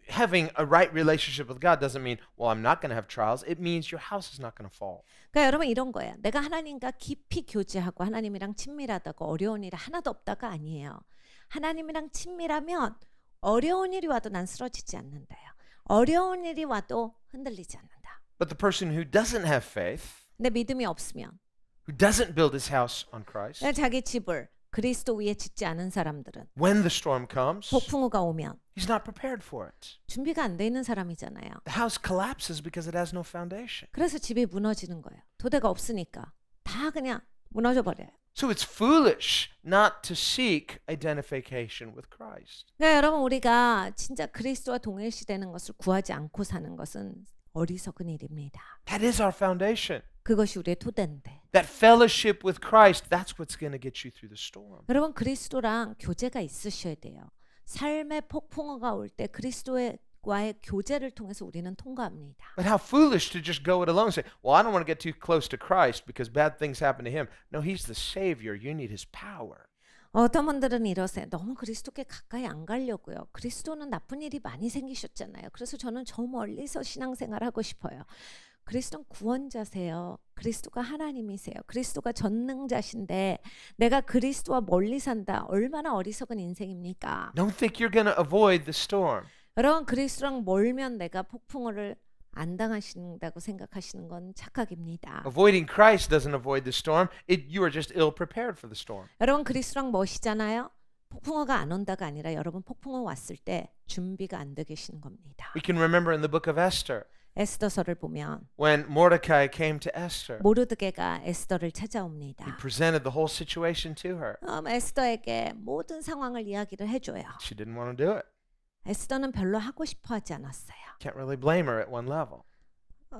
a right relationship with God doesn't mean, well, I'm not going to have trials. It means your house is not going to fall. 그러니까 여러분 이런 거예요. 내가 하나님과 깊이 교제하고 하나님이랑 친밀하다고 어려운 일이 하나도 없다가 아니에요. 하나님이랑 친밀하면 어려운 일이 와도 난 쓰러지지 않는다요. 어려운 일이 와도 흔들리지 않는다. But the person who doesn't have faith, 근데 믿음이 없으면 who doesn't build his house on Christ, 자기 집을 그리스도 위에 짓지 않은 사람들은 when the storm comes, 폭풍우가 오면 he's not prepared for it. 준비가 안 돼 있는 사람이잖아요. The house collapses because it has no foundation. 그래서 집이 무너지는 거예요. 토대가 없으니까 다 그냥 무너져 버려요. So it's foolish not to seek identification with Christ. 그러니까 여러분 우리가 진짜 그리스도와 동일시되는 것을 구하지 않고 사는 것은 어리석은 일입니다. That is our foundation. 그것이 우리의 토대인데. That fellowship with Christ, that's what's going to get you through the storm. 여러분 그리스도랑 교제가 있으셔야 돼요. 삶의 폭풍우가 올 때 그리스도와의 교제를 통해서 우리는 통과합니다. But how foolish to just go it alone and say, well, I don't want to get too close to Christ because bad things happen to him. No, he's the Savior. You need his power. 어떤 분들은 이러세요. 너무 그리스도께 가까이 안 가려고요. 그리스도는 나쁜 일이 많이 생기셨잖아요. 그래서 저는 저 멀리서 신앙생활하고 싶어요. 그리스도는 구원자세요. 그리스도가 하나님이세요. 그리스도가 전능자신데 내가 그리스도와 멀리 산다. 얼마나 어리석은 인생입니까? Don't think you're going to avoid the storm. 여러분 그리스도랑 멀면 내가 폭풍우를 안 당하신다고 생각하시는 건 착각입니다. Avoiding Christ doesn't avoid the storm. You are just ill prepared for the storm. 여러분 그리스도랑 멋이잖아요. 폭풍우가 안 온다가 아니라 여러분 폭풍우 왔을 때 준비가 안 돼 계시는 겁니다. We can remember in the book of Esther 에스더서를 보면 when Mordecai came to Esther. 모르드게가 에스더를 찾아옵니다. He presented the whole situation to her. 에스더에게 모든 상황을 이야기를 해줘요. She didn't want to do it. 에스더는 별로 하고 싶어 하지 않았어요. Can't really blame her at one level.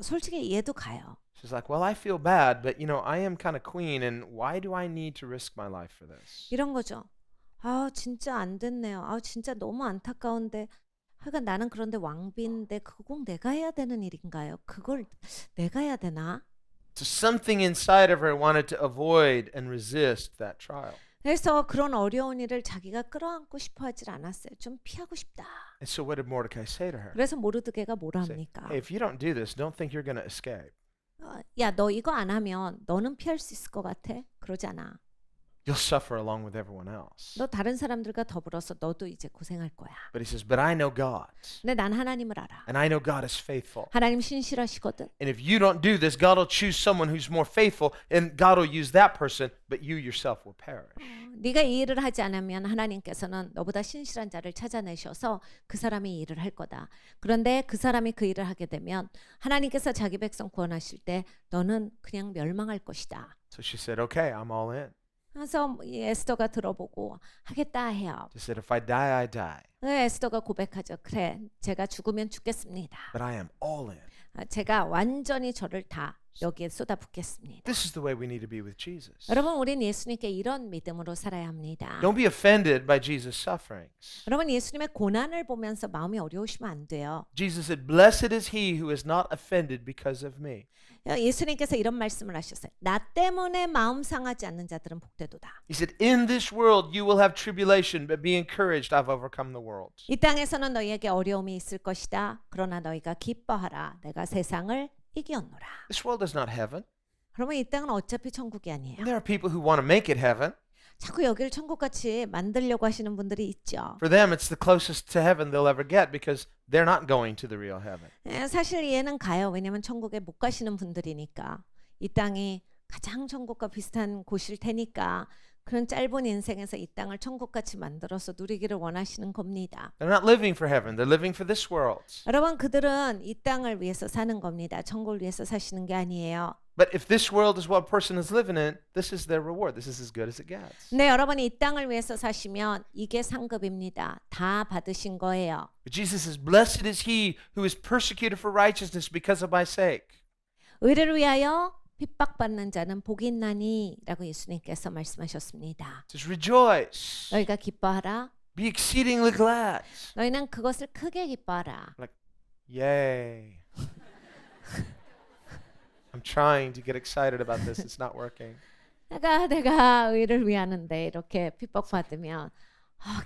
솔직히 이해도 가요. She's like, well, I feel bad, but you know, I am kind of queen, and why do I need to risk my life for this? 이런 거죠. 아 진짜 안 됐네요. 아 진짜 너무 안타까운데 하여간 나는 그런데 왕비인데 그거 꼭 내가 해야 되는 일인가요? 그걸 내가 해야 되나? So something inside of her wanted to avoid and resist that trial. 그래서 그런 어려운 일을 자기가 끌어안고 싶어 하질 않았어요. 좀 피하고 싶다. And so what did Mordecai say to her? 그래서 모르드게가 뭐라 Say, 합니까? hey, if you don't do this, don't think you're going to escape. 야, 너 이거 안 하면 너는 피할 수 있을 것 같아? 그러지 않아. You'll suffer along with everyone else. 너 다른 사람들과 더불어서 너도 이제 고생할 거야. But he says, but I know God, 근데 난 하나님을 알아. and I know God is faithful. 하나님 신실하시거든. And if you don't do this, God will choose someone who's more faithful, and God will use that person, but you yourself will perish. 네가 이 일을 하지 않으면 하나님께서는 너보다 신실한 자를 찾아내셔서 그 사람이 이 일을 할 거다. 그런데 그 사람이 그 일을 하게 되면 하나님께서 자기 백성 구원하실 때 너는 그냥 멸망할 것이다. So she said, okay, I'm all in. 그래서 이 에스더가 들어보고 하겠다 해요. She said, if I die, I die. 에스더가 고백하죠. 그래, 제가 죽으면 죽겠습니다. But I am all in. 제가 완전히 저를 다 여기에 쏟아붓겠습니다. This is the way we need to be with Jesus. 여러분, 우린 예수님께 이런 믿음으로 살아야 합니다. Don't be offended by Jesus' sufferings. 여러분, 예수님의 고난을 보면서 마음이 어려우시면 안 돼요. Jesus said, blessed is he who is not offended because of me. 예수님께서 이런 말씀을 하셨어요. 나 때문에 마음 상하지 않는 자들은 복되도다. He said, in this world you will have tribulation, but be encouraged, I've overcome the world. 이 땅에서는 너희에게 어려움이 있을 것이다. 그러나 너희가 기뻐하라. 내가 세상을 이겼노라. This world is not heaven. 그러면 이 땅은 어차피 천국이 아니에요. There are people who want to make it heaven. 자꾸 여기를 천국같이 만들려고 하시는 분들이 있죠. For them, it's the closest to heaven they'll ever get because they're not going to the real heaven. 사실 이해는 가요. 왜냐하면 천국에 못 가시는 분들이니까. 이 땅이 가장 천국과 비슷한 곳일 테니까 그런 짧은 인생에서 이 땅을 천국같이 만들어서 누리기를 원하시는 겁니다. They're not living for heaven. They're living for this world. 여러분 그들은 이 땅을 위해서 사는 겁니다. 천국을 위해서 사시는 게 아니에요. But if this world is what a person is living in, this is their reward. This is as good as it gets. 근데 여러분이 이 땅을 위해서 사시면 이게 상급입니다. 다 받으신 거예요. But Jesus says, blessed is he who is persecuted for righteousness because of my sake. 의를 위하여 핍박받는 자는 복이 있나니 라고 예수님께서 말씀하셨습니다. It says, rejoice. 너희가 기뻐하라. Be exceedingly glad. 너희는 그것을 크게 기뻐하라. Yay. I'm trying to get excited about this. It's not working. 내가 의를 위하는데 이렇게 핍박받으면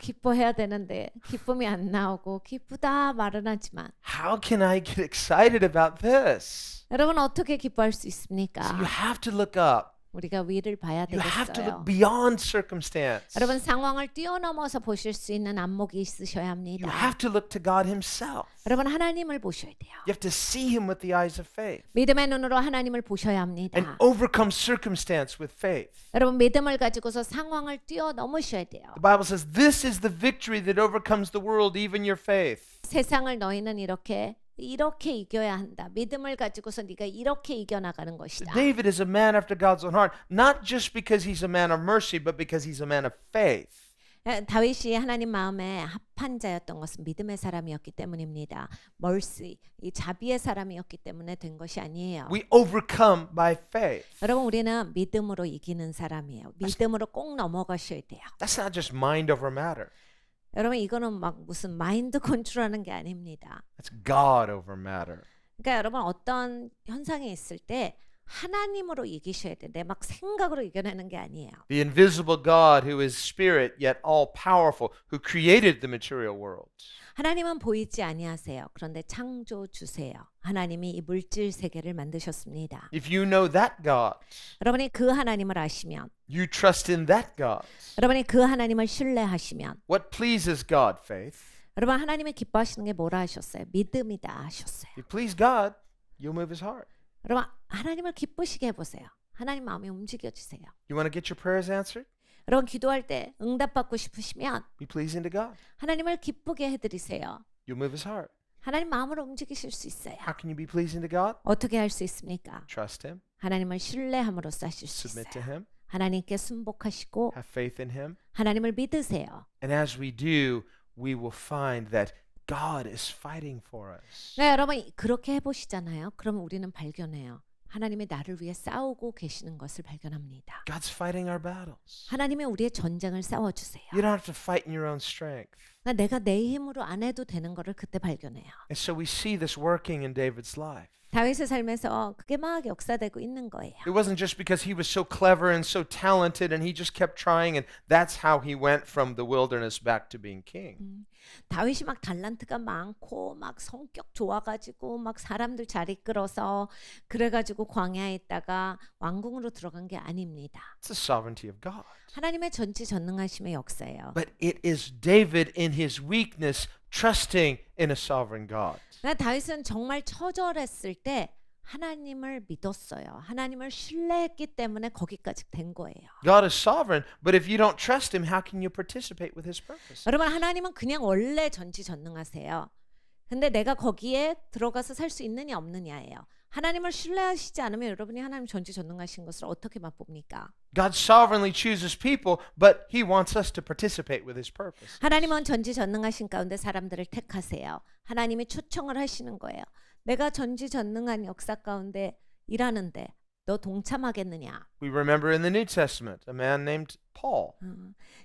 기뻐해야 되는데 기쁨이 안 나오고 기쁘다 말은 하지만 How can I get excited about this? 여러분 어떻게 기뻐할 수 있습니까? So you have to look up 우리가 위를 봐야 You have to 되겠어요. look beyond circumstance. 여러분 상황을 뛰어넘어서 보실 수 있는 안목이 있으셔야 You 합니다. have to look to God himself. 여러분 하나님을 보셔야 돼요. You have to see him with the eyes of faith 믿음의 눈으로 하나님을 보셔야 합니다. and overcome circumstance with faith. 여러분 믿음을 가지고서 상황을 뛰어넘으셔야 돼요. The Bible says this is the victory that overcomes the world, even your faith. 세상을 너희는 이렇게 이겨야 한다. 믿음을 가지고서 네가 이렇게 이겨나가는 것이다. David is a man after God's own heart, not just because he's a man of mercy, but because he's a man of faith. 다윗이 하나님 마음에 합한 자였던 것은 믿음의 사람이었기 때문입니다. mercy, 이 자비의 사람이었기 때문에 된 것이 아니에요. We overcome by faith. 여러분 우리는 믿음으로 이기는 사람이에요. 믿음으로 꼭 넘어가셔야 돼요. That's not just mind over matter. 여러분 이거는 막 무슨 마인드 컨트롤하는 게 아닙니다. That's God over matter. 그러니까 여러분 어떤 현상이 있을 때 하나님으로 이기셔야 돼. 내 막 생각으로 이겨내는 게 아니에요. The invisible God who is spirit yet all powerful, who created the material world. 하나님은 보이지 아니하세요. 그런데 창조 주세요. 하나님이 이 물질 세계를 만드셨습니다. If you know that God, 여러분이 그 하나님을 아시면, you trust in that God. 여러분이 그 하나님을 신뢰하시면, What pleases God, faith? 여러분 하나님이 기뻐하시는 게 뭐라 하셨어요? 믿음이다 하셨어요. If you please God, you'll move his heart. 여러분 하나님을 기쁘시게 해보세요. 하나님 마음이 움직여지세요. You want to get your prayers answered? 여러분 기도할 때 응답받고 싶으시면 Be pleasing to God. 하나님을 기쁘게 해드리세요. You'll move his heart. 하나님 마음으로 움직이실 수 있어요. How can you be pleasing to God? 어떻게 할 수 있습니까? Trust him, 하나님을 신뢰함으로써 하실 수 submit to 있어요. him, 하나님께 순복하시고 have faith in him. 하나님을 믿으세요. And as we do, we will find that God is fighting for us. 네, 여러분 그렇게 해보시잖아요. 그러면 우리는 발견해요. 하나님이 나를 위해 싸우고 계시는 것을 발견합니다. God's fighting our battles. 하나님이 우리의 전쟁을 싸워주세요. You don't have to fight in your own strength. 그러니까 내가 내 힘으로 안 해도 되는 거를 그때 발견해요. And so we see this working in David's life. 다윗의 삶에서 그게 막 역사되고 있는 거예요. It wasn't just because he was so clever and so talented and he just kept trying and that's how he went from the wilderness back to being king. 다윗이 막 달란트가 많고 막 성격 좋아가지고 막 사람들 잘 이끌어서 그래가지고 광야에 있다가 왕궁으로 들어간 게 아닙니다. It's the sovereignty of God. 하나님의 전지전능하심의 역사예요. But it is David in his weakness trusting in a sovereign God. 그러니까 다윗은 정말 처절했을 때 하나님을 믿었어요. 하나님을 신뢰했기 때문에 거기까지 된 거예요. God is sovereign, but if you don't trust him, how can you participate with his purpose? 여러분 하나님은 그냥 원래 전지전능하세요. 근데 내가 거기에 들어가서 살 수 있느냐 없느냐예요. 하나님을 신뢰하시지 않으면 여러분이 하나님 전지전능하신 것을 어떻게 맛봅니까? God sovereignly chooses people, but he wants us to participate with his purpose. 하나님은 전지전능하신 가운데 사람들을 택하세요. 하나님이 초청을 하시는 거예요. 내가 전지전능한 역사 가운데 일하는데 너 동참하겠느냐? We remember in the New Testament a man named Paul,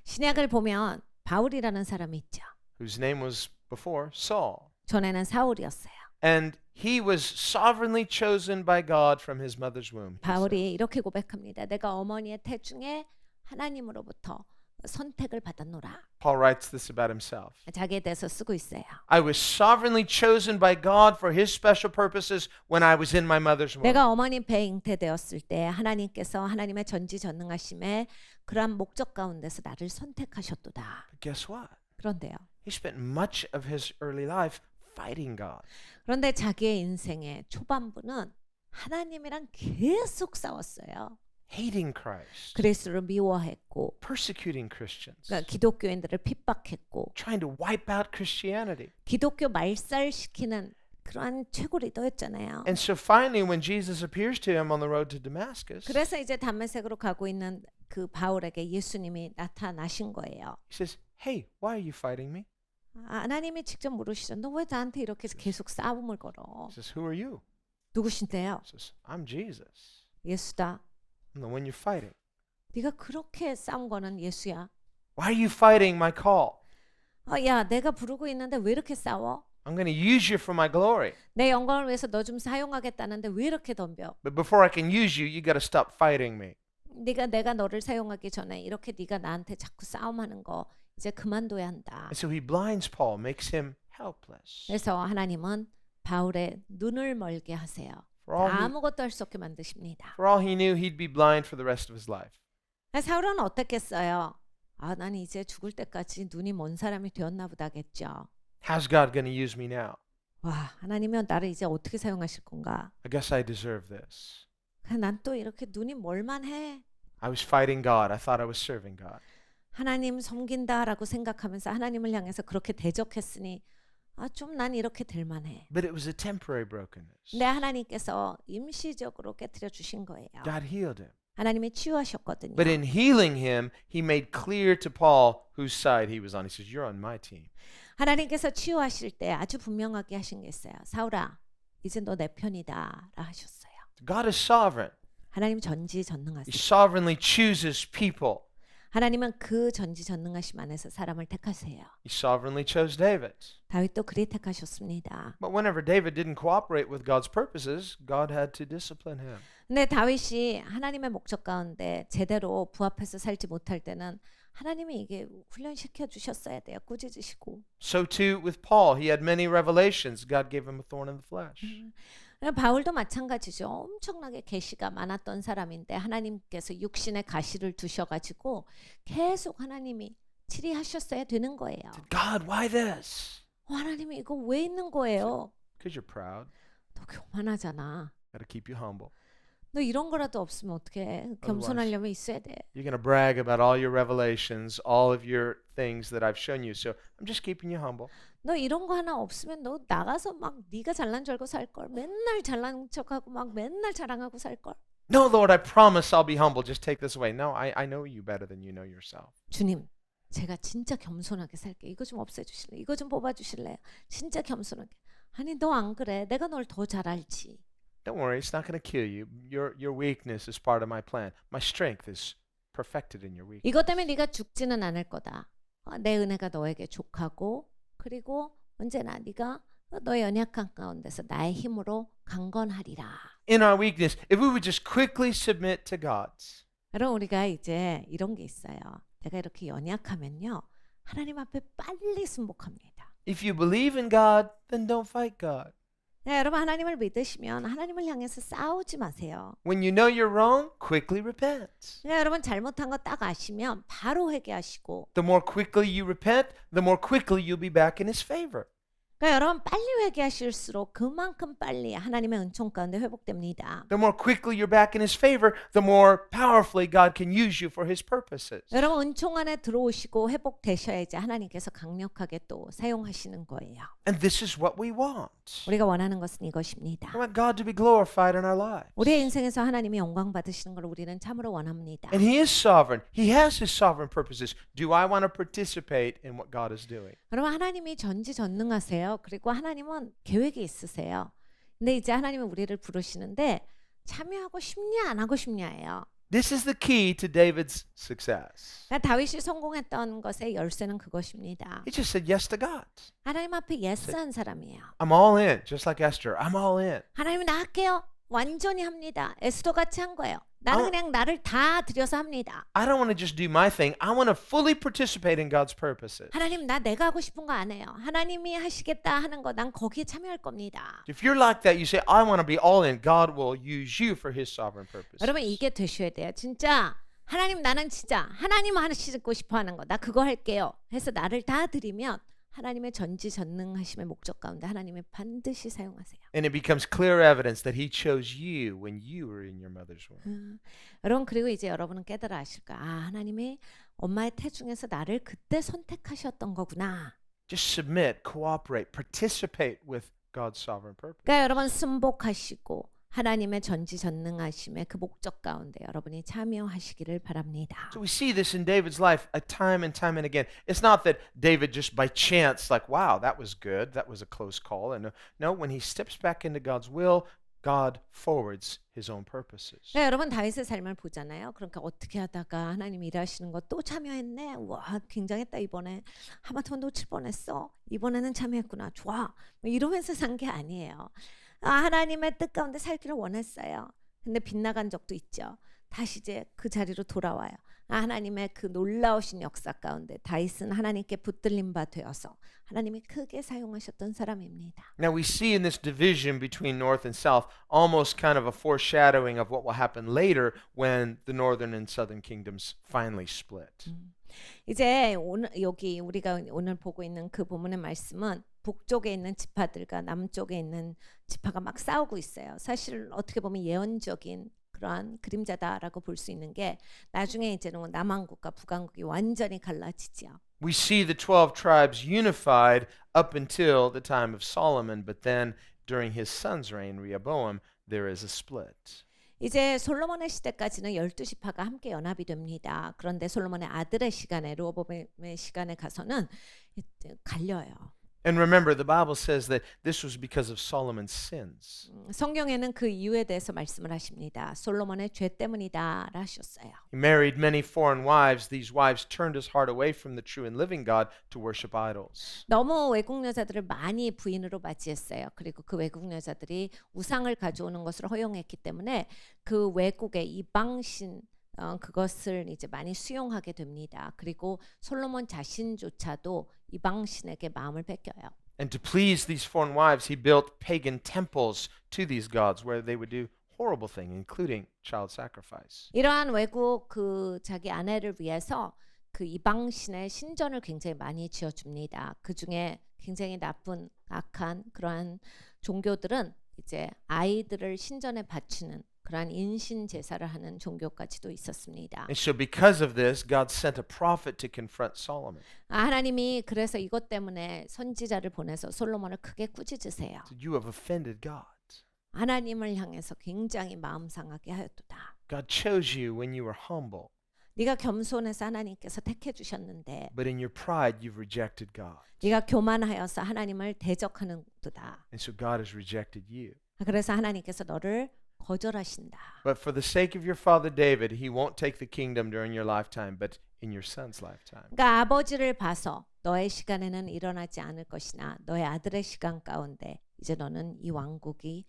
신약을 보면 바울이라는 사람이 있죠. whose name was before Saul. 전에는 사울이었어요. And he was sovereignly chosen by God from his mother's womb. he said. 바울이 이렇게 고백합니다. 내가 어머니의 태중에 하나님으로부터 선택을 받았노라. Paul writes this about himself. 자기에 대해서 쓰고 있어요. I was sovereignly chosen by God for his special purposes when I was in my mother's womb. 내가 어머니 배에 잉태되었을 때 하나님께서 하나님의 전지전능하심에 그러한 목적 가운데서 나를 선택하셨도다. But guess what? 그런데요. He spent much of his early life fighting God. 그런데 자기의 인생의 초반부는 하나님이랑 계속 싸웠어요. Hating Christ, 그리스도를 미워했고 persecuting Christians, 그러니까 기독교인들을 핍박했고 trying to wipe out Christianity. 기독교 말살시키는 그러한 최고 리더였잖아요. And so finally, when Jesus appears to him on the road to Damascus, 그래서 이제 담메색으로 가고 있는 그 바울에게 예수님이 나타나신 거예요. he says, "Hey, why are you fighting me?" 하나님이 직접 물으시죠. 너 왜 나한테 이렇게 계속 싸움을 걸어? He says, "Who are you?" 누구신데요? He says, "I'm Jesus. 예수다. I'm the one you're fighting." 네가 그렇게 싸운 거는 예수야. Why are you fighting my call? 야, 내가 부르고 있는데 왜 이렇게 싸워? I'm going to use you for my glory. 내 영광을 위해서 너 좀 사용하겠다는데 왜 이렇게 덤벼? But before I can use you, you got to stop fighting me. 내가 너를 사용하기 전에 이렇게 네가 나한테 자꾸 싸움하는 거 이제 그만둬야 한다. And so he blinds Paul, makes him helpless. 그래서 하나님은 바울의 눈을 멀게 하세요. 아무것도 할 수 없게 만드십니다. For all he knew, he'd be blind for the rest of his life. 사울은 어떻겠어요? 아, 난 이제 죽을 때까지 눈이 먼 사람이 되었나 보다겠죠. How's God going to use me now? 와, 하나님은 나를 이제 어떻게 사용하실 건가? I guess I deserve this. 난 또 이렇게 눈이 멀만해. I was fighting God. I thought I was serving God. 하나님 섬긴다라고 생각하면서 하나님을 향해서 그렇게 대적했으니 아, 좀 난 이렇게 될 만해. But it was a temporary brokenness. 근데 하나님께서 임시적으로 깨트려 주신 거예요. God healed him. 하나님이 치유하셨거든요. But in healing him, he made clear to Paul whose side he was on. He says, "You're on my team." 하나님께서 치유하실 때 아주 분명하게 하신 게 있어요. 사울아, 이제 너 내 편이다 라 하셨어요. God is sovereign. He 하나님 전지전능하세요. sovereignly chooses people. 하나님은 그 전지전능하심 안에서 사람을 택하세요. He sovereignly chose David. 다윗도 그리 택하셨습니다. But whenever David didn't cooperate with God's purposes, God had to discipline him. 근데 다윗이 하나님의 목적 가운데 제대로 부합해서 살지 못할 때는 하나님이 이게 훈련시켜 주셨어야 돼요. 꾸짖으시고. So too with Paul. He had many revelations. God gave him a thorn in the flesh. 바울도 마찬가지죠. 엄청나게 계시가 많았던 사람인데 하나님께서 육신의 가시를 두셔가지고 계속 하나님이 치리하셨어야 되는 거예요. God, why this? 하나님이 이거 왜 있는 거예요? Because you're proud. 너 교만하잖아. Got to keep you humble. 너 이런 거라도 없으면 어떡해? 겸손하려면 있어야 돼. You're going to brag about all your revelations, all of your things that I've shown you. So I'm just keeping you humble. 너 이런 거 하나 없으면 너 나가서 막 네가 잘난 줄 알고 살 걸. 맨날 잘난 척하고 막 맨날 자랑하고 살 걸. No, Lord, I promise I'll be humble. Just take this away. No, I know you better than you know yourself. 주님, 제가 진짜 겸손하게 살게. 이거 좀 없애주실래? 이거 좀 뽑아주실래요? 진짜 겸손하게. 아니 너 안 그래. 내가 널 더 잘 알지. Don't worry, it's not going to kill you. Your weakness is part of my plan. My strength is perfected in your weakness. 이것 때문에 네가 죽지는 않을 거다. 내 은혜가 너에게 족하고 그리고 언제나 네가 너의 연약한 가운데서 나의 힘으로 강건하리라. In our weakness, if we would just quickly submit to God's. 여러분 우리가 이제 이런 게 있어요. 내가 이렇게 연약하면요. 하나님 앞에 빨리 순복합니다. If you believe in God, then don't fight God. 네, 여러분 하나님을 믿으시면 하나님을 향해서 싸우지 마세요. When you know you're wrong, quickly repent. 네, 여러분 잘못한 거 딱 아시면 바로 회개하시고 The more quickly you repent, the more quickly you'll be back in His favor. 그러니까 여러분 빨리 회개하실수록 그만큼 빨리 하나님의 은총 가운데 회복됩니다. The more quickly you're back in His favor, the more powerfully God can use you for His purposes. 여러분 은총 안에 들어오시고 회복되셔야지 하나님께서 강력하게 또 사용하시는 거예요. And this is what we want. 우리가 원하는 것은 이것입니다. We want God to be glorified in our lives. 우리의 인생에서 하나님이 영광 받으시는 걸 우리는 참으로 원합니다. And He is sovereign. He has His sovereign purposes. Do I want to participate in what God is doing? 여러분 하나님이 전지전능하세요. 그리고 하나님은 계획이 있으세요. 근데 이제 하나님은 우리를 부르시는데 참여하고 싶냐 안 하고 싶냐예요. This is the key to David's success. 그러니까 다윗이 성공했던 것의 열쇠는 그것입니다. He just said yes to God. 하나님 앞에 예스한 사람이에요. I'm all in, just like Esther. I'm all in. 하나님 나 할게요. 완전히 합니다. 에스더 같이 한 거예요. 나는 그냥 나를 다 들여서 합니다. I don't want to just do my thing. I want to fully participate in God's purposes. 하나님 나 내가 하고 싶은 거 안 해요. 하나님이 하시겠다 하는 거 난 거기에 참여할 겁니다. If you're like that, you say, I want to be all in. God will use you for His sovereign purposes. 여러분 이게 되셔야 돼요. 진짜 하나님 나는 진짜 하나님 하시고 싶어 하는 거 나 그거 할게요. 해서 나를 다 드리면 하나님의 전지전능하심의 목적 가운데 하나님이 반드시 사용하세요. And it becomes clear evidence that He chose you when you were in your mother's womb. 여러분 그리고 이제 여러분은 깨달아 아실 거야. 아 하나님이 엄마의 태중에서 나를 그때 선택하셨던 거구나. Just submit, cooperate, participate with God's sovereign purpose. 그러니까 여러분 순복하시고 하나님의 전지전능하심의 그 목적 가운데 여러분이 참여하시기를 바랍니다. So we see this in David's life time and again. It's not that David just by chance, like, wow, that was good. That was a close call. And no, when he steps back into God's will, God forwards His own purposes. 네, 여러분 다윗의 삶을 보잖아요. 그러니까 어떻게 하다가 하나님 일하시는 거 또 참여했네. 와 굉장했다 이번에. 하마터면 놓칠 뻔했어. 이번에는 참여했구나. 좋아. 뭐 이러면서 산 게 아니에요. 하나님의 뜻 가운데 살기를 원했어요. 근데 빗나간 적도 있죠. 다시 이제 그 자리로 돌아와요. 하나님의 그 놀라우신 역사 가운데 다윗은 하나님께 붙들림 바 되어서 하나님이 크게 사용하셨던 사람입니다. Now we see in this division between north and south almost kind of a foreshadowing of what will happen later when the northern and southern kingdoms finally split. 이제 오늘 여기 우리가 오늘 보고 있는 그 본문의 말씀은 북쪽에 있는 지파들과 남쪽에 있는 지파가 막 싸우고 있어요. 사실 어떻게 보면 예언적인 그러한 그림자다라고 볼 수 있는 게 나중에 이제는 남왕국과 북왕국이 완전히 갈라지죠. We see the 12 tribes unified up until the time of Solomon, but then during his son's reign, Rehoboam, there is a split. 이제 솔로몬의 시대까지는 12지파가 함께 연합이 됩니다. 그런데 솔로몬의 아들의 시간에 르호보암의 시간에 가서는 갈려요. And remember, the Bible says that this was because of Solomon's sins. 성경에는 그 이유에 대해서 말씀을 하십니다. 솔로몬의 죄 때문이다라 하셨어요. He married many foreign wives. These wives turned his heart away from the true and living God to worship idols. 너무 외국 여자들을 많이 부인으로 맞이했어요. 그리고 그 외국 여자들이 우상을 가져오는 것을 허용했기 때문에 그 외국의 이방신 그것을 이제 많이 수용하게 됩니다. 그리고 솔로몬 자신조차도 이방신에게 마음을 뺏겨요. And to please these foreign wives, he built pagan temples to these gods where they would do horrible things, including child sacrifice. 이러한 외국 그 자기 아내를 위해서 그 이방신의 신전을 굉장히 많이 지어줍니다. 그 중에 굉장히 나쁜 악한 그러한 종교들은 이제 아이들을 신전에 바치는 그러한 인신 제사를 하는 종교까지도 있었습니다. And so because of this, God sent a prophet to confront Solomon. 하나님이 그래서 이것 때문에 선지자를 보내서 솔로몬을 크게 꾸짖으세요. He said, "You have offended God. 하나님을 향해서 굉장히 마음 상하게 하였도다. God chose you when you were humble, 네가 겸손해서 하나님께서 택해 주셨는데 but in your pride you've rejected God. 네가 교만하여서 하나님을 대적하는도다. And so God has rejected you. 그래서 하나님께서 너를 거절하신다. But for the sake of your father David, he won't take the kingdom during your lifetime, but in your son's lifetime." 그러니까 아버지를 봐서 너의 시간에는 일어나지 않을 것이나 너의 아들의 시간 가운데 이제 너는 이 왕국이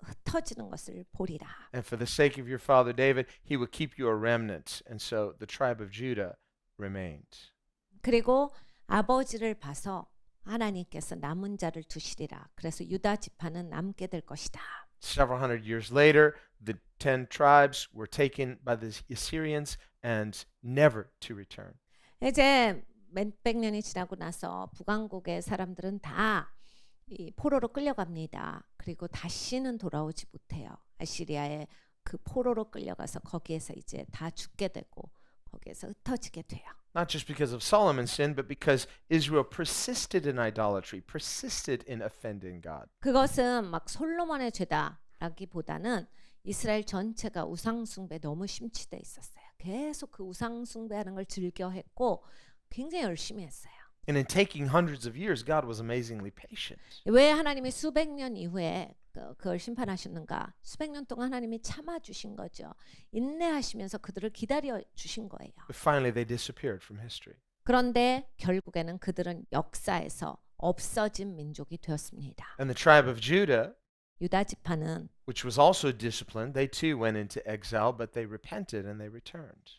흩어지는 것을 보리라. And for the sake of your father David, he will keep you a remnant. And so the tribe of Judah remained. 그리고 아버지를 봐서 하나님께서 남은 자를 두시리라. 그래서 유다 지파는 남게 될 것이다. Several hundred years later, the 10 tribes were taken by the Assyrians and never to return. 이제 몇백 년이 지나고 나서 북왕국의 사람들은 다 이 포로로 끌려갑니다. 그리고 다시는 돌아오지 못해요. 아시리아의 그 포로로 끌려가서 거기에서 이제 다 죽게 되고 거기에서 흩어지게 돼요. Not just because of Solomon's sin, but because Israel persisted in idolatry, persisted in offending God. 그것은 막 솔로몬의 죄다라기보다는 이스라엘 전체가 우상 숭배에 너무 심취돼 있었어요. 계속 그 우상 숭배하는 걸 즐겨했고 굉장히 열심히 했어요. And in taking hundreds of years, God was amazingly patient. 왜 하나님이 수백 년 이후에 그걸 심판하셨는가? 수백 년 동안 하나님이 참아 주신 거죠. 인내하시면서 그들을 기다려 주신 거예요. But finally, they disappeared from history. 그런데 결국에는 그들은 역사에서 없어진 민족이 되었습니다. And the tribe of Judah, 유다 지파는 which was also disciplined, they too went into exile, but they repented and they returned.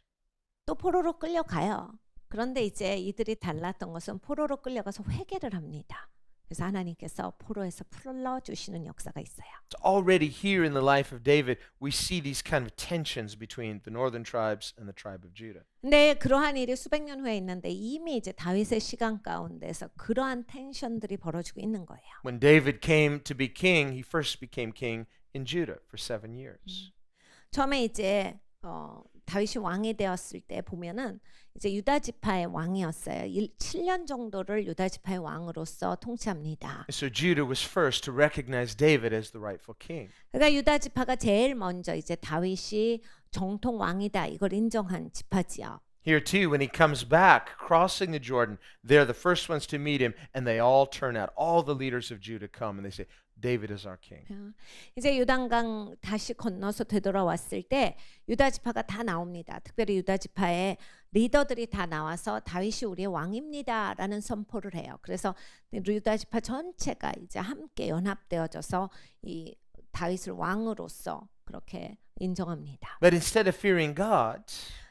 또 포로로 끌려가요. 그런데 이제 이들이 달랐던 것은 포로로 끌려가서 회개를 합니다. 그래서 하나님께서 포로에서 풀어주시는 역사가 있어요. So already here in the life of David, we see these kind of tensions between the northern tribes and the tribe of Judah. 근데 그러한 일이 수백 년 후에 있는데 이미 이제 다윗의 시간 가운데서 그러한 텐션들이 벌어지고 있는 거예요. When David came to be king, he first became king in Judah for 7 years. 처음에 이제 다윗이 왕이 되었을 때 보면은 이제 유다 지파의 왕이었어요. 7년 정도를 유다 지파의 왕으로서 통치합니다. And so Judah was first to recognize David as the rightful king. 그러니까 유다 지파가 제일 먼저 이제 다윗이 정통 왕이다 이걸 인정한 지파지요. Here too, when he comes back, crossing the Jordan, they're the first ones to meet him, and they all turn out. All the leaders of Judah come, and they say, David is our king. 이제 요단강 다시 건너서 되돌아왔을 때 유다 지파가 다 나옵니다. 특별히 유다 지파의 리더들이 다 나와서 다윗이 우리의 왕입니다라는 선포를 해요. 그래서 유다 지파 전체가 이제 함께 연합되어져서 이 다윗을 왕으로서 그렇게 인정합니다. But instead of fearing God,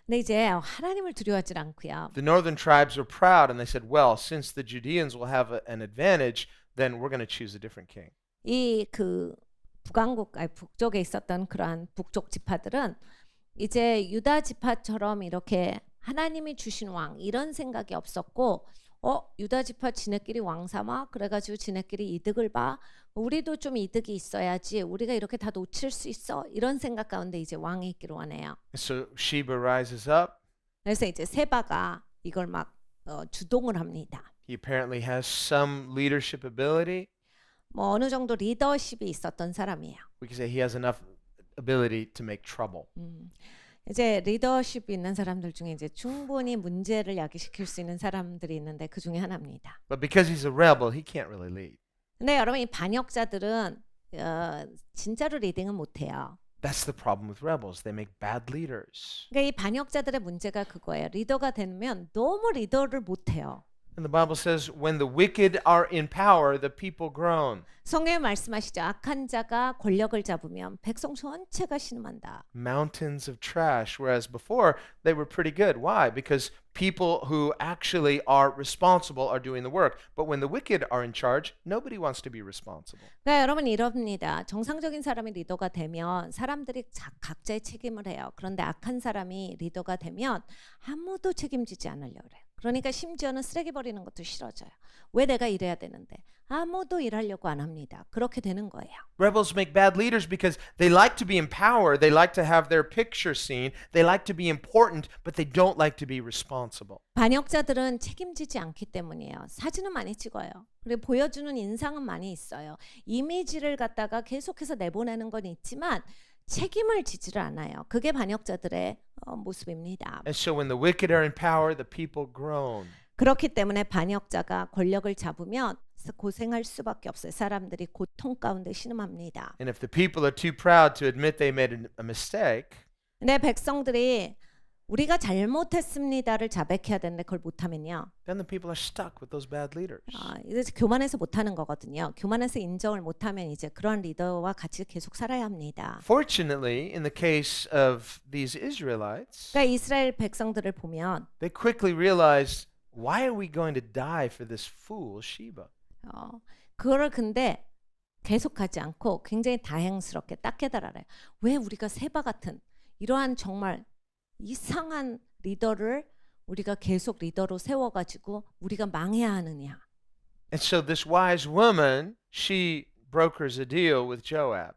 근데 이제 하나님을 두려워하지 않고요. the northern tribes were proud and they said, well, since the Judeans will have an advantage, then we're going to choose a different king. 이 그 북쪽에 있었던 그러한 북쪽 지파들은 이제 유다 지파처럼 이렇게 하나님이 주신 왕 이런 생각이 없었고, 유다 지파 지네끼리 왕 삼아 그래가지고 지네끼리 이득을 봐. 우리도 좀 이득이 있어야지. 우리가 이렇게 다 놓칠 수 있어. 이런 생각 가운데 이제 왕이 있기를 원해요. So Sheba rises up. 그래서 이제 세바가 이걸 막 주동을 합니다. He apparently has some leadership ability. 뭐 어느 정도 리더십이 있었던 사람이에요. We can say he has enough ability to make trouble. 이제 리더십 있는 사람들 중에 이제 충분히 문제를 야기시킬 수 있는 사람들이 있는데 그 중에 하나입니다. But because he's a rebel, he can't really lead. 근데 여러분 이 반역자들은 진짜로 리딩은 못해요. That's the problem with rebels. They make bad leaders. 그러니까 이 반역자들의 문제가 그거예요. 리더가 되면 너무 리더를 못해요. And the Bible says, when the wicked are in power, the people groan. 성경에 말씀하시죠. 악한 자가 권력을 잡으면 백성 전체가 신음한다. Mountains of trash. Whereas before, they were pretty good. Why? Because people who actually are responsible are doing the work. But when the wicked are in charge, nobody wants to be responsible. 그러니까 여러분 이럽니다. 정상적인 사람이 리더가 되면 사람들이 각자의 책임을 해요. 그런데 악한 사람이 리더가 되면 아무도 책임지지 않으려고 그래요. 그러니까 심지어는 쓰레기 버리는 것도 싫어져요. 왜 내가 일해야 되는데? 아무도 일하려고 안 합니다. 그렇게 되는 거예요. Rebels make bad leaders because they like to be in power, they like to have their picture seen, they like to be important, but they don't like to be responsible. 반역자들은 책임지지 않기 때문이에요. 사진은 많이 찍어요. 그리고 보여주는 인상은 많이 있어요. 이미지를 갖다가 계속해서 내보내는 건 있지만 책임을 지지를 않아요. 그게 반역자들의 모습입니다. And so when the wicked are in power, the people groan. 그렇기 때문에 반역자가 권력을 잡으면 고생할 수밖에 없어요. 사람들이 고통 가운데 신음합니다. And if the people are too proud to admit they made a mistake, 근데 백성들이 우리가 잘못했습니다를 자백해야 되는데 그걸 못하면요. then the people are stuck with those bad leaders. 이제 교만해서 못하는 거거든요. 교만해서 인정을 못하면 이제 그러한 리더와 같이 계속 살아야 합니다. Fortunately, in the case of these Israelites, 그러니까 이스라엘 백성들을 보면 they quickly realized, why are we going to die for this fool Sheba? 그거를 근데 계속하지 않고 굉장히 다행스럽게 딱 깨달아요. 왜 우리가 세바 같은 이러한 정말 이상한 리더를 우리가 계속 리더로 세워가지고 우리가 망해야 하느냐. And so this wise woman, she brokers a deal with Joab.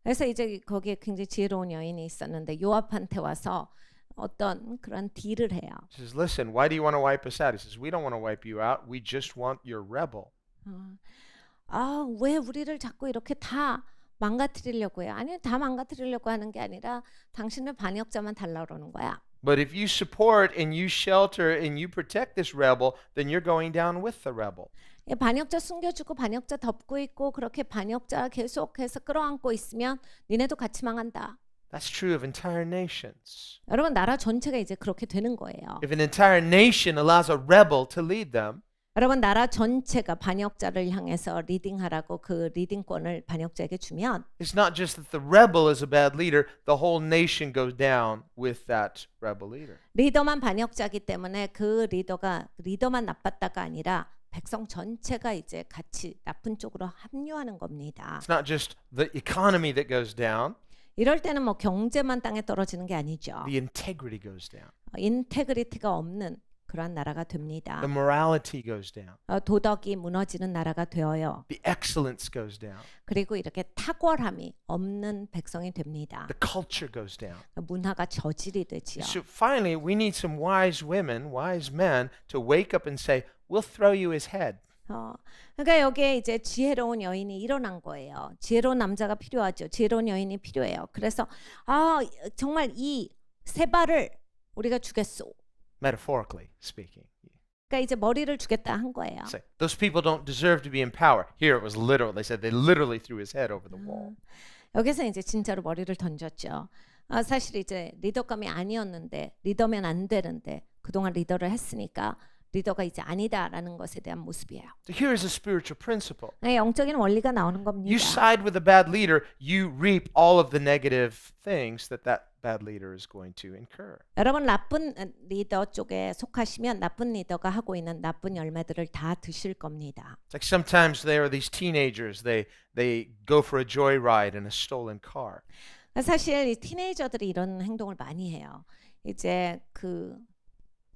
그래서 이제 거기에 굉장히 지혜로운 여인이 있었는데 요압한테 와서 어떤 그런 딜을 해요. She says, listen, why do you want to wipe us out? He says, we don't want to wipe you out. We just want your rebel. 왜 우리를 자꾸 이렇게 다 망가뜨리려고 해요? 아니, 다 망가뜨리려고 하는 게 아니라 당신을 반역자만 달라 그러는 거야. But if you support and you shelter and you protect this rebel, then you're going down with the rebel. 반역자 숨겨주고 반역자 덮고 있고 그렇게 반역자 계속해서 끌어안고 있으면 니네도 같이 망한다. That's true of entire nations. 여러분 나라 전체가 이제 그렇게 되는 거예요. If an entire nation allows a rebel to lead them, 여러분 나라 전체가 반역자를 향해서 리딩하라고 그 리딩권을 반역자에게 주면 it's not just that the rebel is a bad leader, the whole nation goes down with that rebel leader. 리더만 반역자기 때문에 그 리더만 나빴다가 아니라 백성 전체가 이제 같이 나쁜 쪽으로 합류하는 겁니다. It's not just the economy that goes down, 이럴 때는 뭐 경제만 땅에 떨어지는 게 아니죠. the integrity goes down. 인테그리티가 없는 그러한 나라가 됩니다. The morality goes down. 도덕이 무너지는 나라가 되어요. The excellence goes down. 그리고 이렇게 탁월함이 없는 백성이 됩니다. The culture goes down. 문화가 저질이 되지요. So finally, we need some wise women, wise men to wake up and say, we'll throw you his head. 그러니까 여기에 이제 지혜로운 여인이 일어난 거예요. 지혜로운 남자가 필요하죠. 지혜로운 여인이 필요해요. 그래서 정말 이 세바를 우리가 주겠소. Metaphorically speaking. 그러니까 이제 머리를 주겠다 한 거예요. Say, those people don't deserve to be in power. Here it was literal. They said they literally threw his head over the wall. 여기서 이제 진짜로 머리를 던졌죠. 사실 이제 리더감이 아니었는데 리더면 안 되는데 그동안 리더를 했으니까 리더가 이제 아니다라는 것에 대한 모습이에요. So here is a spiritual principle. 네, 영적인 원리가 나오는 겁니다. You side with a bad leader, you reap all of the negative things that bad leader is going to incur. 여러분 나쁜 리더 쪽에 속하시면 나쁜 리더가 하고 있는 나쁜 열매들을 다 드실 겁니다. It's like sometimes there are these teenagers, they go for a joyride in a stolen car. 사실 이 티네이저들이 이런 행동을 많이 해요. 이제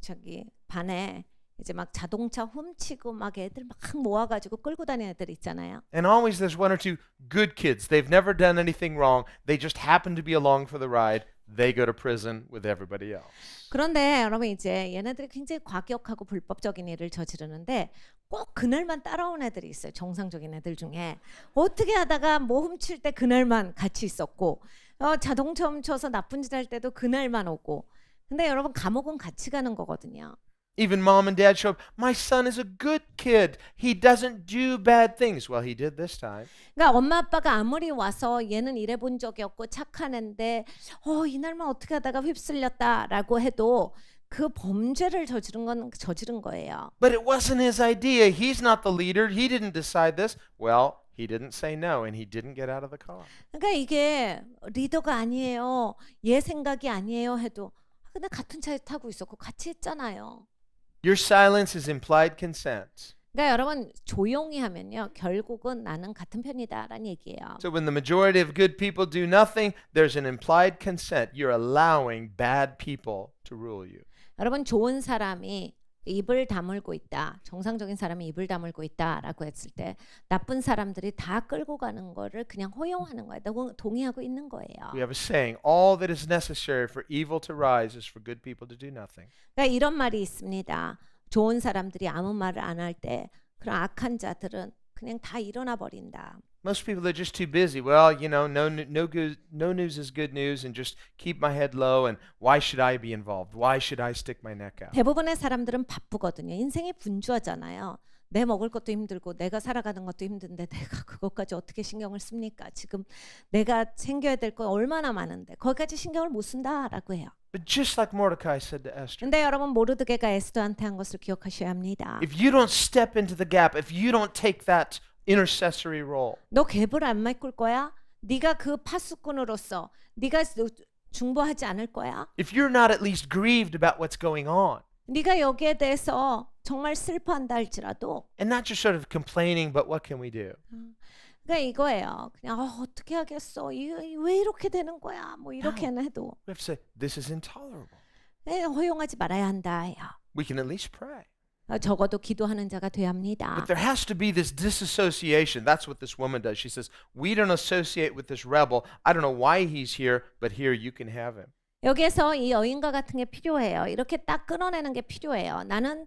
저기 반에 이제 막 자동차 훔치고 막 애들 막 모아가지고 끌고 다니는 애들 있잖아요. And always there's one or two good kids. They've never done anything wrong. They just happen to be along for the ride. They go to prison with everybody else. 그런데 여러분 이제 얘네들이 굉장히 과격하고 불법적인 일을 저지르는데 꼭 그날만 따라온 애들이 있어요. 정상적인 애들 중에 어떻게 하다가 뭐 훔칠 때 그날만 같이 있었고 자동차 훔쳐서 나쁜 짓 할 때도 그날만 오고. 근데 여러분 감옥은 같이 가는 거거든요. Even mom and dad show up. My son is a good kid. He doesn't do bad things. Well, he did this time. 그러니까 엄마 아빠가 아무리 와서 얘는 이래 본 적이 없고 착한 애인데 이날만 어떻게 하다가 휩쓸렸다라고 해도 그 범죄를 저지른 거예요. But it wasn't his idea. He's not the leader. He didn't decide this. Well, he didn't say no and he didn't get out of the car. 그러니까 이게 리더가 아니에요. 얘 생각이 아니에요 해도 근데 같은 차에 타고 있었고 같이 했잖아요. Your silence is implied consent. 그러니까 여러분 조용히 하면요 결국은 나는 같은 편이다라는 얘기예요. So when the majority of good people do nothing, there's an implied consent. You're allowing bad people to rule you. 여러분 좋은 사람이 입을 다물고 있다. 정상적인 사람이 입을 다물고 있다라고 했을 때 나쁜 사람들이 다 끌고 가는 거를 그냥 허용하는 거예요. 동의하고 있는 거예요. We have a saying, all that is necessary for evil to rise is for good people to do nothing. 그러니까 이런 말이 있습니다. 좋은 사람들이 아무 말을 안 할 때 그런 악한 자들은 그냥 다 일어나 버린다. Most people are just too busy. Well, you know, no news is good news, and just keep my head low. And why should I be involved? Why should I stick my neck out? 대부분의 사람들은 바쁘거든요. 인생이 분주하잖아요. 내 먹을 것도 힘들고 내가 살아가는 것도 힘든데 내가 그것까지 어떻게 신경을 씁니까? 지금 내가 챙겨야 될 거 얼마나 많은데 거기까지 신경을 못 쓴다라고 해요. But just like Mordecai said to Esther, 근데 여러분 모르드게가 에스더한테 한 것을 기억하셔야 합니다. if you don't step into the gap, if you don't take that intercessory role, 너 갭을 안 메꿀 거야? 네가 그 파수꾼으로서 네가 중보하지 않을 거야? if you're not at least grieved about what's going on, 네가 여기에 대해서 정말 슬퍼한다 할지라도 and not just sort of complaining, but what can we do? 그러니까 이거예요. 그냥 어떻게 하겠어? 왜 이렇게 되는 거야? 뭐 이렇게는 해도 We have to say, this is intolerable. 허용하지 말아야 한다 해요. We can at least pray. 적어도 기도하는 자가 돼야 합니다. But there has to be this disassociation. That's what this woman does. She says, we don't associate with this rebel. I don't know why he's here, but here you can have him. 여기에서 이 여인과 같은 게 필요해요. 이렇게 딱 끊어내는 게 필요해요. 나는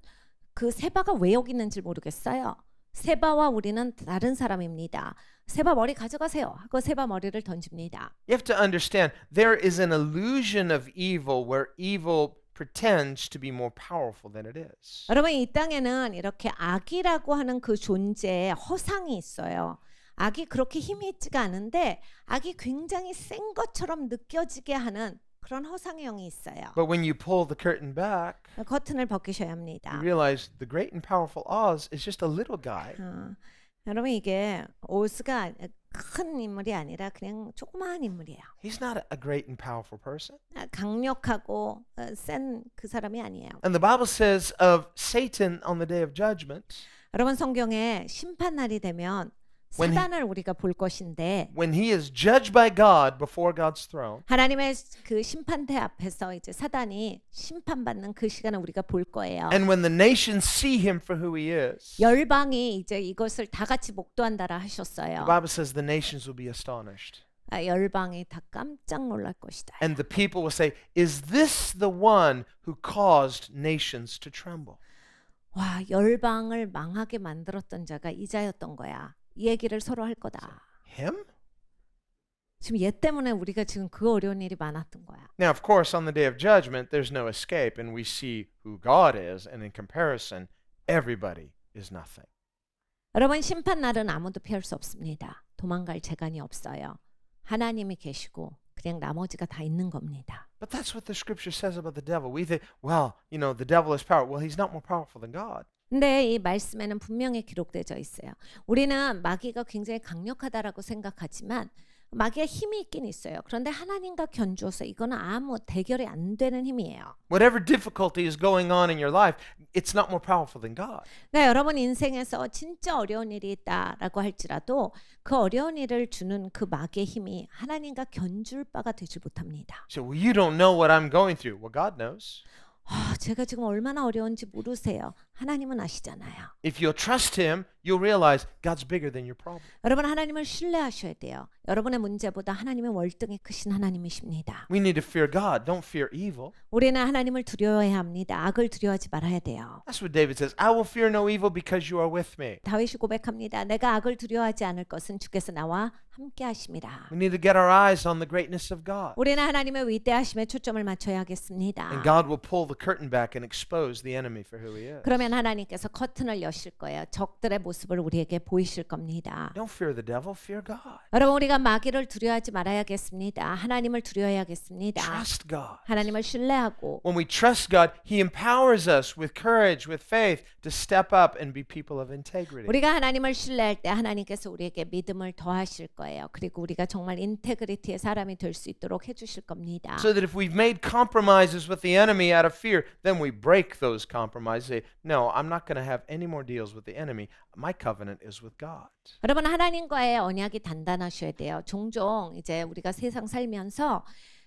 그 세바가 왜 여기 있는지 모르겠어요. 세바와 우리는 다른 사람입니다. 세바 머리 가져가세요. 하고 세바 머리를 던집니다. You have to understand, there is an illusion of evil where evil pretends to be more powerful than it is. 여러분 이 땅에는 이렇게 악이라고 하는 그 존재에 허상이 있어요. 악이 그렇게 힘이 있지가 않은데 악이 굉장히 센 것처럼 느껴지게 하는 그런 허상의 영이 있어요. But when you pull the curtain back, 커튼을 벗기셔야 you 합니다. realize the great and powerful Oz is just a little guy. 여러분 이게 오스가 큰 인물이 아니라 그냥 조그마한 인물이에요. He's not a great and powerful person. 강력하고 센 그 사람이 아니에요. And the Bible says of Satan on the day of judgment, 여러분 성경에 심판 날이 되면 When he- 사단을 우리가 볼 것인데 when he is judged by God before God's throne, 하나님의 그 심판대 앞에서 이제 사단이 심판받는 그 시간을 우리가 볼 거예요. and when the nations see him for who he is, 열방이 이제 이것을 다 같이 목도한다라 하셨어요. the Bible says the nations will be astonished. 열방이 다 깜짝 놀랄 것이다. And the people will say, is this the one who caused nations to tremble? 와, 열방을 망하게 만들었던 자가 이자였던 거야. 이 얘기를 서로 할 거다. Him? 지금 얘 때문에 우리가 지금 그 어려운 일이 많았던 거야. Now, of course, on the day of judgment, there's no escape, and we see who God is, and in comparison, everybody is nothing. 여러분 심판 날은 아무도 피할 수 없습니다. 도망갈 재간이 없어요. 하나님이 계시고 그냥 그냥 나머지가 다 있는 겁니다. But that's what the scripture says about the devil. We think, well, the devil is powerful. Well, he's not more powerful than God. 근데 이 말씀에는 분명히 기록되어 있어요. 우리는 마귀가 굉장히 강력하다라고 생각하지만 마귀가 힘이 있긴 있어요. 그런데 하나님과 견주어서 이거는 아무 대결이 안 되는 힘이에요. Whatever difficulty is going on in your life, it's not more powerful than God. 그러니까 여러분 인생에서 진짜 어려운 일이 있다라고 할지라도 그 어려운 일을 주는 그 마귀의 힘이 하나님과 견줄 바가 되지 못합니다. So, well, you don't know what I'm going through. Well, God knows. 제가 지금 얼마나 어려운지 모르세요. 하나님은 아시잖아요. If you'll trust him, you'll realize God's bigger than your problem. 여러분 하나님을 신뢰하셔야 돼요. 여러분의 문제보다 하나님의 월등히 크신 하나님이십니다. We need to fear God. Don't fear evil. 우리는 하나님을 두려워해야 합니다. 악을 두려워하지 말아야 돼요. That's what David says. I will fear no evil because you are with me. 다윗이 고백합니다. 내가 악을 두려워하지 않을 것은 주께서 나와 함께 하심이라. We need to get our eyes on the greatness of God. 우리는 하나님의 위대하심에 초점을 맞춰야 하겠습니다. And God will pull the curtain back and expose the enemy for who he is. 그러면 하나님께서 커튼을 여실 거예요. 적들의 모습을 우리에게 보이실 겁니다. Don't fear the devil, fear God. 여러분 우리가 마귀를 두려워하지 말아야겠습니다. 하나님을 두려워해야겠습니다. Trust God. 하나님을 신뢰하고 When we trust God, he empowers us with courage, with faith to step up and be people of integrity. 우리가 하나님을 신뢰할 때 하나님께서 우리에게 믿음을 더하실 거예요. 그리고 우리가 정말 인테그리티의 사람이 될 수 있도록 해주실 겁니다. So that if we've made compromises with the enemy out of fear, then we break those compromises. Say, no, I'm not going to have any more deals with the enemy. My covenant is with God. 여러분 하나님과의 언약이 단단하셔야 돼요. 종종 이제 우리가 세상 살면서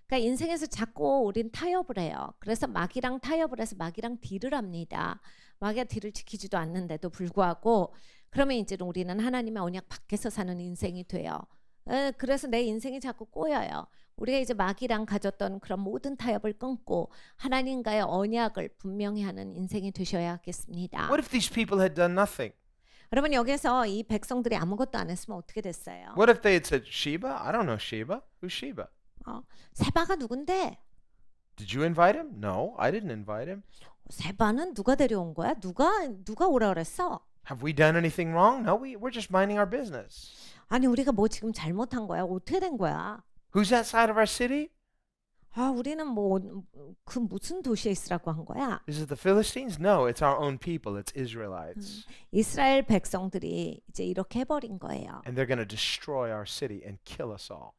그러니까 인생에서 자꾸 우린 타협을 해요. 그래서 마귀랑 타협을 해서 마귀랑 딜을 합니다. 마귀가 딜을 지키지도 않는데도 불구하고 그러면 이제 우리는 하나님의 언약 밖에서 사는 인생이 돼요. 그래서 내 인생이 자꾸 꼬여요. 우리가 이제 마귀랑 가졌던 그런 모든 타협을 끊고 하나님과의 언약을 분명히 하는 인생이 되셔야 하겠습니다. What if these people had done nothing? 여러분 여기서 이 백성들이 아무것도 안 했으면 어떻게 됐어요? What if they had said, Sheba? I don't know Sheba. Who's Sheba? 세바가 누군데? Did you invite him? No, I didn't invite him. 세바는 누가 데려온 거야? 누가 오라 그랬어? Have we done anything wrong? No, we're just minding our business. 아니 우리가 뭐 지금 잘못한 거야? 어떻게 된 거야? Who's outside of our city? 우리는 뭐 그 무슨 도시에 있으라고 한 거야? Is it the Philistines? No, it's our own people. It's Israelites. 이스라엘 백성들이 이제 이렇게 해버린 거예요. And they're going to destroy our city and kill us all.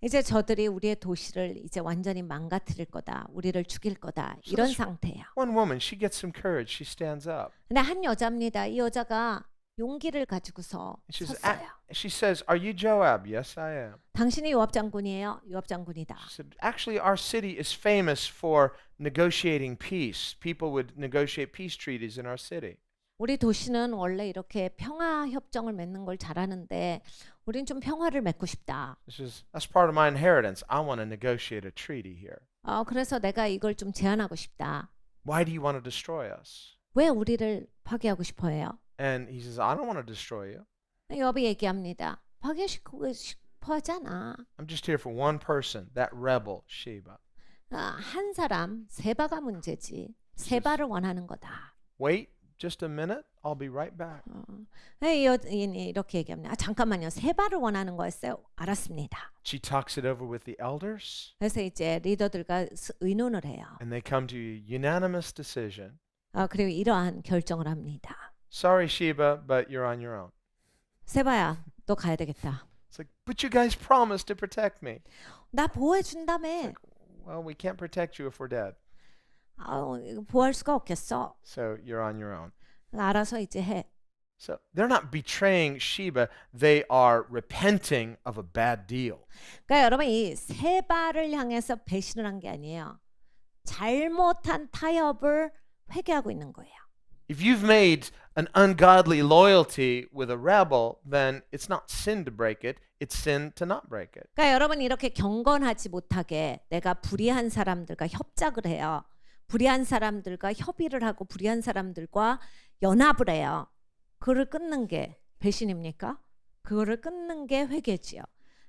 이제 저들이 우리의 도시를 이제 완전히 망가뜨릴 거다. 우리를 죽일 거다. 이런 that's- 상태예요. One woman, she gets some courage. She stands up. 근데 한 여자입니다. 이 여자가 용기를 가지고서 And 섰어요. she says, "Are you Joab?" "Yes, I am." 당신이 요압 장군이에요. 요압 장군이다. She said, "Actually, our city is famous for negotiating peace. People would negotiate peace treaties in our city." 우리 도시는 원래 이렇게 평화 협정을 맺는 걸 잘하는데 우린 좀 평화를 맺고 싶다. That's part of my inheritance. I want to negotiate a treaty here. 그래서 내가 이걸 좀 제안하고 싶다. Why do you want to destroy us? 왜 우리를 파괴하고 싶어해요? And he says, "I don't want to destroy you. 요압이 얘기합니다. 파괴시키고 싶어하잖아. I'm just here for one person, that rebel Sheba." 한 사람 세바가 문제지. 세바를 원하는 거다. Wait just a minute. I'll be right back. 이 여인이 이렇게 얘기합니다. 잠깐만요. 세바를 원하는 거였어요. 알았습니다. She talks it over with the elders, 그래서 이제 리더들과 의논을 해요. and they come to a unanimous decision. 그리고 이러한 결정을 합니다. Sorry, Sheba, but you're on your own. 세바야, 너 가야 되겠다. It's like, but you guys promised to protect me. 나 보호해 준다며. Well, we can't protect you if we're dead. 이거 보호할 수가 없겠어. So you're on your own. 알아서 이제 해. So they're not betraying Sheba. They are repenting of a bad deal. 그러니까 여러분 이 세바를 향해서 배신을 한 게 아니에요. 잘못한 타협을 회개하고 있는 거예요. If you've made an ungodly loyalty with a rebel, then it's not sin to break it. It's sin to not break it. 그러니까 여러분 이렇게 경건하지 못하게 내가 불의한 사람들과 협작을 해요. 불의한 사람들과 협의를 하고 불의한 사람들과 연합을 해요. 그거를 끊는 게 배신입니까? 그거를 끊는 게 회개지요.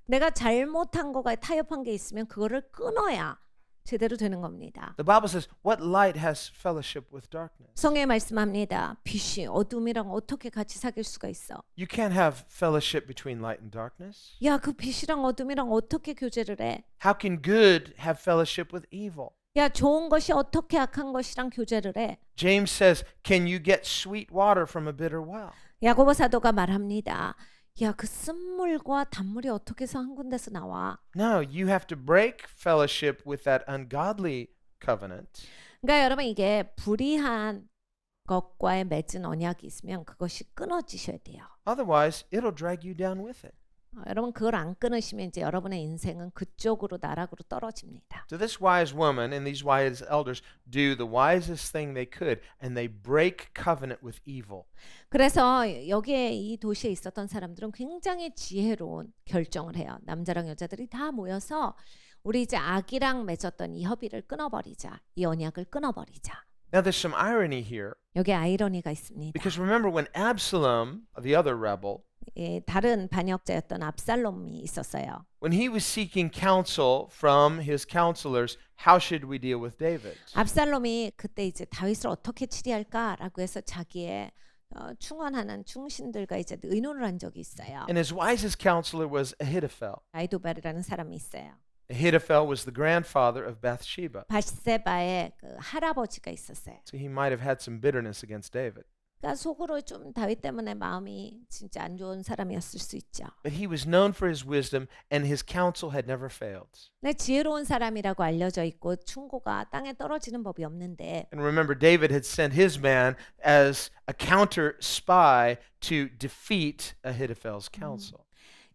내가 잘못한 거가 타협한 게 있으면 그거를 끊어야 제대로 되는 겁니다. The Bible says, what light has fellowship with darkness? 성경에 말씀합니다. 빛이 어둠이랑 어떻게 같이 사귈 수가 있어? You can't have fellowship between light and darkness. 야, 그 빛이랑 어둠이랑 어떻게 교제를 해? How can good have fellowship with evil? 야, 좋은 것이 어떻게 악한 것이랑 교제를 해? James says, can you get sweet water from a bitter well? 야고보 사도가 말합니다. 야, 그 쓴물과 단물이 어떻게 해서 한 군데서 나와? No, you have to break fellowship with that ungodly covenant. 그러니까 여러분 이게 불의한 것과의 맺은 언약이 있으면 그것이 끊어지셔야 돼요. Otherwise, it'll drag you down with it. 여러분 그걸 안 끊으시면 이제 여러분의 인생은 그쪽으로 나락으로 떨어집니다. So this wise woman and these wise elders do the wisest thing they could, and they break covenant with evil. 그래서 여기에 이 도시에 있었던 사람들은 굉장히 지혜로운 결정을 해요. 남자랑 여자들이 다 모여서 우리 이제 악이랑 맺었던 이 협의를 끊어버리자. 이 언약을 끊어버리자. Now there's some irony here, 여기에 아이러니가 있습니다. because remember when Absalom, the other rebel, 다른 반역자였던 압살롬이 있었어요. when he was seeking counsel from his counselors, how should we deal with David? 압살롬이 그때 이제 다윗을 어떻게 치리할까라고 해서 자기의 충원하는 충신들과 이제 의논을 한 적이 있어요. And his wisest counselor was Ahithophel. 아이도벨이라는 사람이 있어요. Ahithophel was the grandfather of Bathsheba, 바세바의 그 할아버지가 있었어요. so he might have had some bitterness against David. 그러니까 속으로 좀 다윗 때문에 마음이 진짜 안 좋은 사람이었을 수 있죠. But he was known for his wisdom, and his counsel had never failed. 근데 지혜로운 사람이라고 알려져 있고 충고가 땅에 떨어지는 법이 없는데 And remember, David had sent his man as a counter spy to defeat Ahithophel's counsel.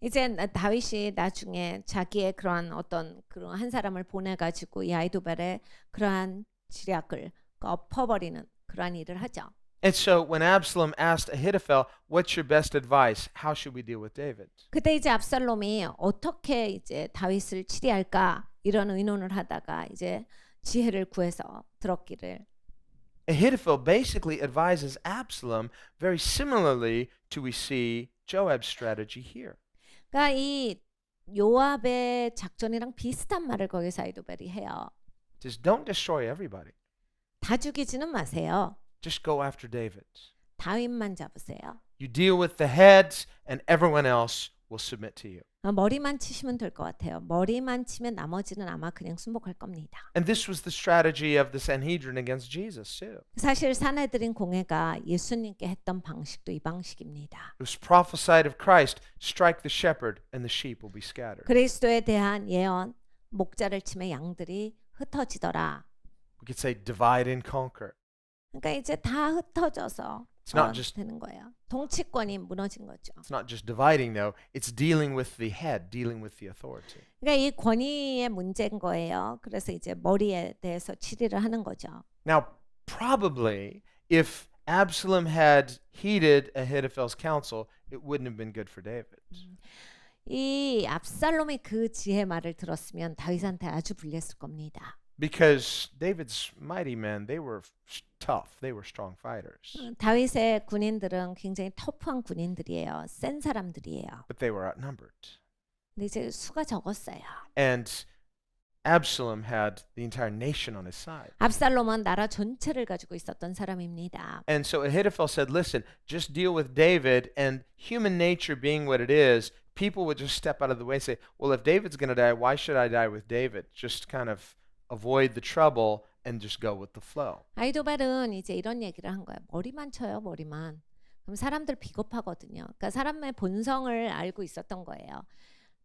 이제 다윗이 나중에 자기의 그러한 어떤 그런 한 사람을 보내가지고 이 아이도벨의 그러한 지략을 엎어버리는 그러한 일을 하죠. And so when Absalom asked Ahithophel, what's your best advice? How should we deal with David? 그때 이제 압살롬이 어떻게 이제 다윗을 치리할까 이런 의논을 하다가 이제 지혜를 구해서 들었기를 Ahithophel basically advises Absalom very similarly to we see Joab's strategy here. 그러니까 이 요압의 작전이랑 비슷한 말을 거기서 아이도벨이 해요. Just don't destroy everybody. 다 죽이지는 마세요. Just go after David. 다윗만 잡으세요. You deal with the heads, and everyone else will submit to you. 머리만 치시면 될 것 같아요. 머리만 치면 나머지는 아마 그냥 순복할 겁니다. And this was the strategy of the Sanhedrin against Jesus too. 사실 사내들인 공회가 예수님께 했던 방식도 이 방식입니다. It was prophesied of Christ, strike the shepherd and the sheep will be scattered. 그리스도에 대한 예언, 목자를 치면 양들이 흩어지더라. We could say divide and conquer. 그러니까 이제 다 흩어져서 It's not just 되는 거예요. 통치권이 무너진 거죠. it's not just dividing though, it's dealing with the head, dealing with the authority. 그러니까 이 권위의 문제인 거예요. 그래서 이제 머리에 대해서 치리를 하는 거죠. Now, probably if Absalom had heeded Ahithophel's counsel, it wouldn't have been good for David. 이 압살롬이 그 지혜 말을 들었으면 다윗한테 아주 불리했을 겁니다. Because David's mighty men, they were tough. They were strong fighters. 다윗의 군인들은 굉장히 터프한 군인들이에요. 센 사람들이에요. But they were outnumbered. 근데 이제 수가 적었어요. And Absalom had the entire nation on his side. 압살롬은 나라 전체를 가지고 있었던 사람입니다. And so Ahithophel said, listen, just deal with David, and human nature being what it is, people would just step out of the way and say, well, if David's going to die, why should I die with David? Just kind of avoid the trouble and just go with the flow. 아이도벨은 이제 이런 얘기를 한 거예요. 머리만 쳐요, 머리만. 그럼 사람들 비겁하거든요. 그러니까 사람의 본성을 알고 있었던 거예요.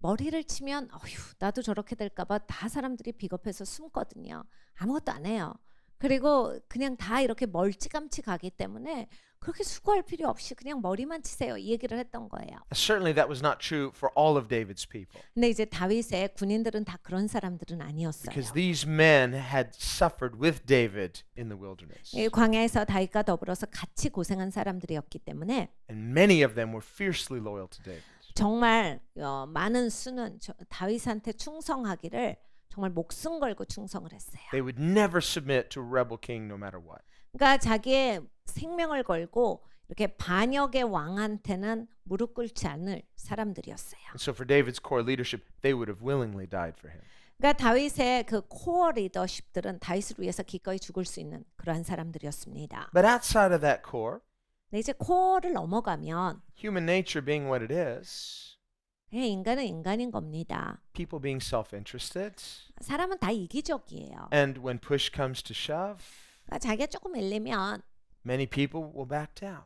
머리를 치면 어휴, 나도 저렇게 될까 봐 다 사람들이 비겁해서 숨거든요. 아무것도 안 해요. 그리고 그냥 다 이렇게 멀찌감치 가기 때문에 그렇게 수고할 필요 없이 그냥 머리만 치세요. 이 얘기를 했던 거예요. Certainly that was not true for all of David's people. 근데 이제 다윗의 군인들은 다 그런 사람들은 아니었어요. Because these men had suffered with David in the wilderness. 이 광야에서 다윗과 더불어서 같이 고생한 사람들이었기 때문에 And many of them were fiercely loyal to David. 정말 많은 수는 다윗한테 충성하기를 정말 목숨 걸고 충성을 했어요. They would never submit to a rebel king no matter what. 그러니까 자기의 생명을 걸고 이렇게 반역의 왕한테는 무릎 꿇지 않을 사람들이었어요. And so for David's core leadership, they would have willingly died for him. 그러니까 다윗의 그 코어 리더십들은 다윗을 위해서 기꺼이 죽을 수 있는 그러한 사람들이었습니다. But outside of that core, 근데 이제 코어를 넘어가면 human nature being what it is, 그냥 인간은 인간인 겁니다. people being self-interested, 사람은 다 이기적이에요. and when push comes to shove, 그러니까 자기가 조금 밀리면 many people will back down.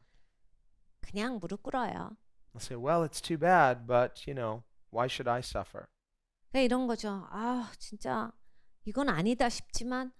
그냥 무릎 꿇어요. They'll say, well, it's too bad, but, why should I suffer? 그러니까 이런 거죠. 아, 진짜 이건 아니다 싶지만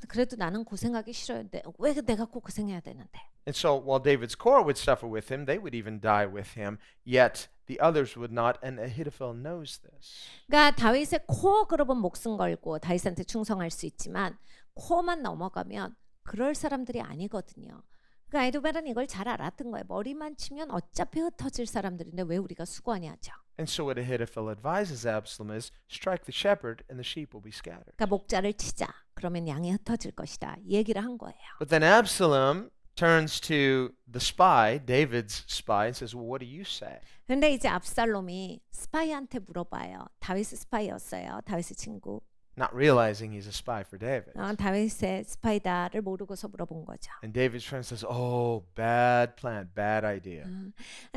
그래도 나는 고생하기 싫어요. 왜 내가 꼭 고생해야 되는데? And so while David's core would suffer with him, they would even die with him, yet the others would not, and Ahithophel knows this. 그러니까 다윗의 코어 그룹은 목숨 걸고 다윗한테 충성할 수 있지만 코어만 넘어가면 그럴 사람들이 아니거든요. 그러니까 아이도벨은 이걸 잘 알았던 거예요. 머리만 치면 어차피 흩어질 사람들인데 왜 우리가 수고하냐죠. And so what Ahithophel advises Absalom is, strike the shepherd and the sheep will be scattered. 그러니까 목자를 치자. 그러면 양이 흩어질 것이다. 이 얘기를 한 거예요. But then Absalom turns to the spy, David's spy, and says, well, what do you say? 근데 이제 압살롬이 스파이한테 물어봐요. 다윗의 스파이였어요. 다윗의 친구. Not realizing he's a spy for David. 다윗의 스파이다를 모르고서 물어본 거죠. And David's friend says, oh, bad plan, bad idea.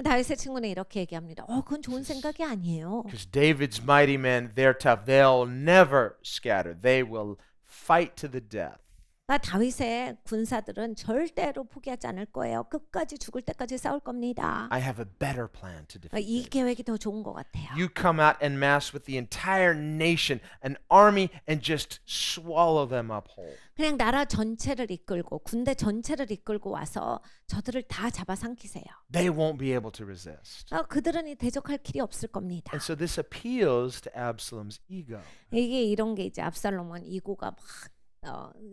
다윗의 친구는 이렇게 얘기합니다. 그건 좋은 생각이 아니에요. Because David's mighty men, they're tough. They'll never scatter. They will fight to the death. 그러니까 다윗의 군사들은 절대로 포기하지 않을 거예요. 끝까지 죽을 때까지 싸울 겁니다. I have a better plan to defeat 이 David. 계획이 더 좋은 것 같아요. You come out en masse with the entire nation, an army, and just swallow them up whole. 그냥 나라 전체를 이끌고 군대 전체를 이끌고 와서 저들을 다 잡아삼키세요. They won't be able to resist. 그들은 이 대적할 길이 없을 겁니다. And so this appeals to Absalom's ego. 이게 이런 게 이제 압살롬은 이고가 막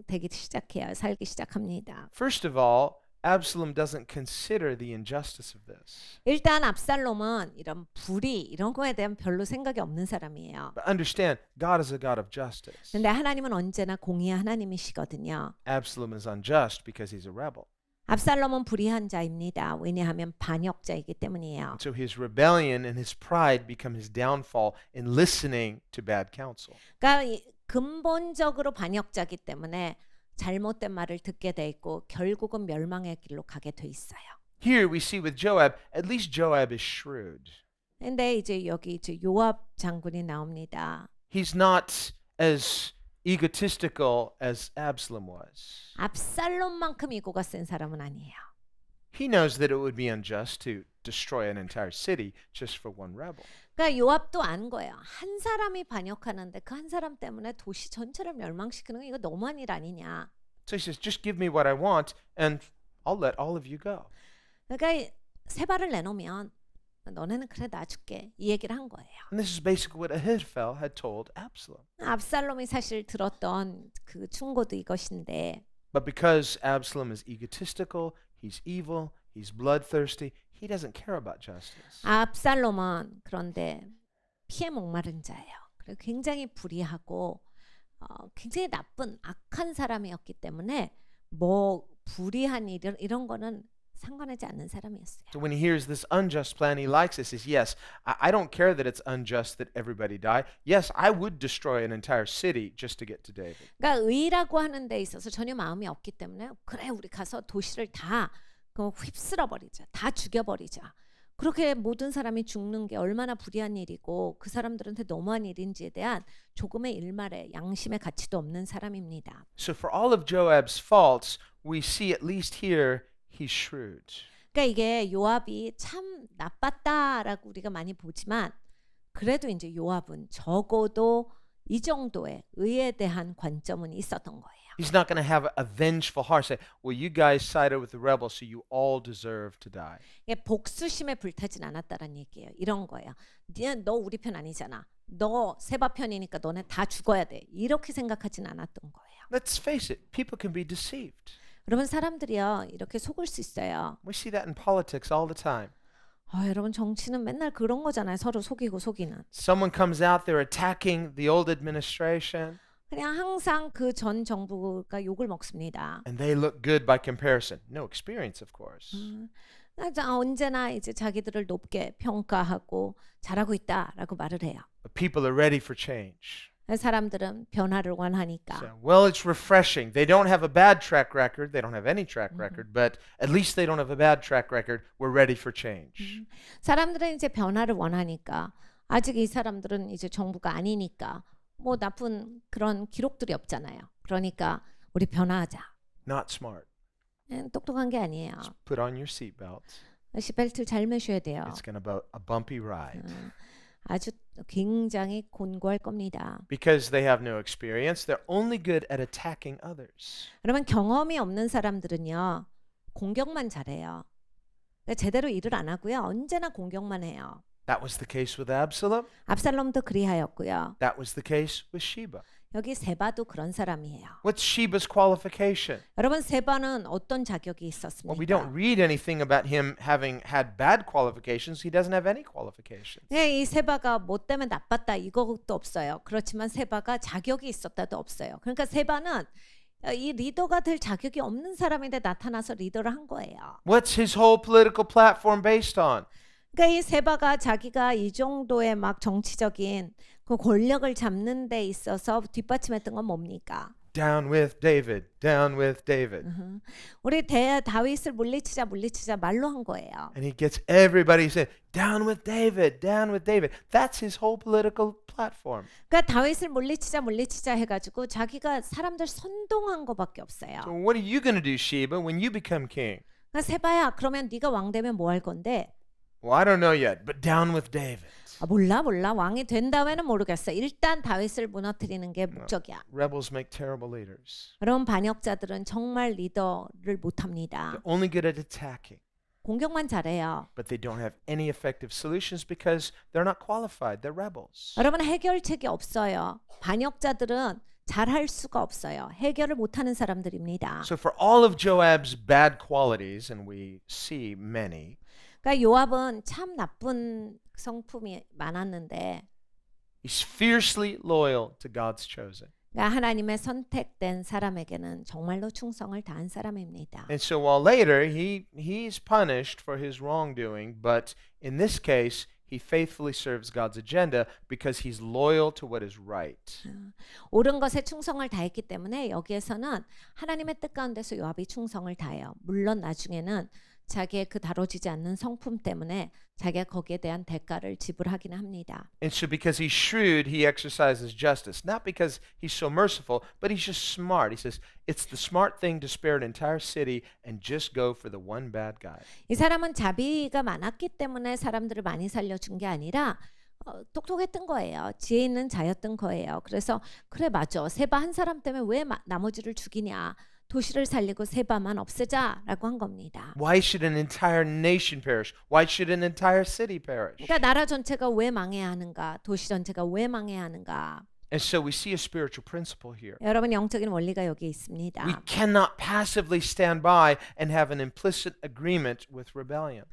되기 시작해요. 살기 시작합니다. First of all, Absalom doesn't consider the injustice of this. 일단 압살롬은 이런 불의 이런 거에 대한 별로 생각이 없는 사람이에요. But understand, God is a God of justice. 근데 하나님은 언제나 공의의 하나님이시거든요. Absalom is unjust because he's a rebel. 압살롬은 불의한 자입니다. 왜냐하면 반역자이기 때문이에요. So his rebellion and his pride become his downfall in listening to bad counsel. 그러니까 근본적으로 반역자기 때문에 잘못된 말을 듣게 돼 있고 결국은 멸망의 길로 가게 돼 있어요. Here we see with Joab, at least Joab is shrewd. 근데 이제 여기 이제 요압 장군이 나옵니다. He's not as egotistical as Absalom was. 압살롬만큼 이고가 센 사람은 아니에요. He knows that it would be unjust to destroy an entire city just for one rebel. 그러니까 요압도 안 거예요. 한 사람이 반역하는데 그 한 사람 때문에 도시 전체를 멸망시키는 거 이거 너무한 일 아니냐. So he says, just give me what I want and I'll let all of you go. 그러니까 세 발을 내놓으면 너네는 그래 놔줄게 이 얘기를 한 거예요. And this is basically what Ahithophel had told Absalom. 압살롬이 사실 들었던 그 충고도 이것인데 But because Absalom is egotistical, he's evil, he's bloodthirsty, he doesn't care about justice. 압살롬은 그런데 피해 목마른 자예요. 그리고 굉장히 불의하고 굉장히 나쁜 악한 사람이었기 때문에 뭐 불의한 일 이런 거는 상관하지 않는 사람이었어요. So when he hears this unjust plan, he likes it. Says, yes, I don't care that it's unjust that everybody die. Yes, I would destroy an entire city just to get to David. 그러니까 의라고 하는 데 있어서 전혀 마음이 없기 때문에 그래 우리 가서 도시를 다 휩쓸어 버리자. 다 죽여 버리자. 그렇게 모든 사람이 죽는 게 얼마나 불의한 일이고 그 사람들한테 너무한 일인지에 대한 조금의 일말의 양심의 가치도 없는 사람입니다. So for all of Joab's faults, we see at least here he's shrewd. 그러니까 이게 요압이 참 나빴다라고 우리가 많이 보지만 그래도 이제 요압은 적어도 이 정도의 의에 대한 관점은 있었던 거예요. He's not going to have a vengeful heart. Say, well, you guys sided with the rebels, so you all deserve to die. 이게 복수심에 불타진 않았다는 얘기예요. 이런 거예요. 너 우리 편 아니잖아. 너 세바 편이니까 너네 다 죽어야 돼. 이렇게 생각하진 않았던 거예요. Let's face it, people can be deceived. 여러분 사람들이요 이렇게 속을 수 있어요. We see that in politics all the time. 여러분 정치는 맨날 그런 거잖아요. 서로 속이고 속이는. Someone comes out there attacking the old administration, 그냥 항상 그 전 정부가 욕을 먹습니다. and they look good by comparison. No experience, of course. 언제나 이제 자기들을 높게 평가하고 잘하고 있다라고 말을 해요. But people are ready for change. 사람들은 변화를 원하니까. So, well, it's refreshing. They don't have a bad track record. They don't have any track record, but at least they don't have a bad track record. We're ready for change. 사람들은 이제 변화를 원하니까 아직 이 사람들은 이제 정부가 아니니까 뭐 나쁜 그런 기록들이 없잖아요. 그러니까 우리 변화하자. Not smart. 똑똑한 게 아니에요. Put on your seatbelts. 시벨트를 잘 매셔야 돼요. It's going to be a bumpy ride. 아주 굉장히 곤고할 겁니다. Because they have no experience, they're only good at attacking others. 여러분 경험이 없는 사람들은요 공격만 잘해요. 그러니까 제대로 일을 안 하고요 언제나 공격만 해요. That was the case with Absalom. 압살롬도 그리하였고요. That was the case with Sheba. 여기 세바도 그런 사람이에요. What's Sheba's qualification? 여러분 세바는 어떤 자격이 Well, we 있었습니까? don't read anything about him having had bad qualifications. He doesn't have any qualifications. 네, 이 세바가 뭐 때문에 나빴다 이것도 없어요. 그렇지만 세바가 자격이 있었다도 없어요. 그러니까 세바는 이 리더가 될 자격이 없는 사람인데 나타나서 리더를 한 거예요. What's his whole political platform based on? 그러니까 이 세바가 자기가 이 정도의 막 정치적인 그 권력을 잡는 데 있어서 뒷받침했던 건 뭡니까? Down with David. Down with David. 우리 다윗을 물리치자 말로 한 거예요. And he gets everybody saying, down with David. Down with David. That's his whole political platform. 그러니까 다윗을 물리치자 해가지고 자기가 사람들 선동한 거밖에 없어요. So what are you going to do, Sheba, when you become king? 그러니까 세바야, 그러면 네가 왕 되면 뭐 할 건데? Well, I don't know yet, but down with David. 몰라 왕이 된 다음에는 모르겠어. 일단 다윗을 무너뜨리는 게 목적이야. Rebels make terrible leaders. 여러분 반역자들은 정말 리더를 못합니다. They're only good at attacking, 공격만 잘해요. but they don't have any effective solutions because they're not qualified. They're rebels. 여러분 해결책이 없어요. 반역자들은 잘할 수가 없어요. 해결을 못하는 사람들입니다. So for all of Joab's bad qualities, and we see many, 그러니까 요압은 참 나쁜 성품이 많았는데 he's fiercely loyal to God's chosen. 그러니까 하나님의 선택된 사람에게는 정말로 충성을 다한 사람입니다. And so while later he's punished for his wrongdoing, but in this case he faithfully serves God's agenda because he's loyal to what is right. 옳은 것에 충성을 다했기 때문에 여기에서는 하나님의 뜻 가운데서 요압이 충성을 다해요. 물론 나중에는 자기의 그 다뤄지지 않는 성품 때문에 자기가 거기에 대한 대가를 지불하기는 합니다. And so because he's shrewd, he exercises justice. Not because he's so merciful, but he's just smart. He says, it's the smart thing to spare an entire city and just go for the one bad guy. 이 사람은 자비가 많았기 때문에 사람들을 많이 살려준 게 아니라 똑똑했던 거예요. 지혜 있는 자였던 거예요. 그래서 그래 맞아. 세바 한 사람 때문에 왜 나머지를 죽이냐. 도시를 살리고 세바만 없애자라고 한 겁니다. Why should an entire nation perish? Why should an entire city perish? 그러니까 나라 전체가 왜 망해야 하는가? 도시 전체가 왜 망해야 하는가? And so we see a spiritual principle here. 여러분 영적인 원리가 여기 있습니다. We cannot passively stand by and have an implicit agreement with rebellion.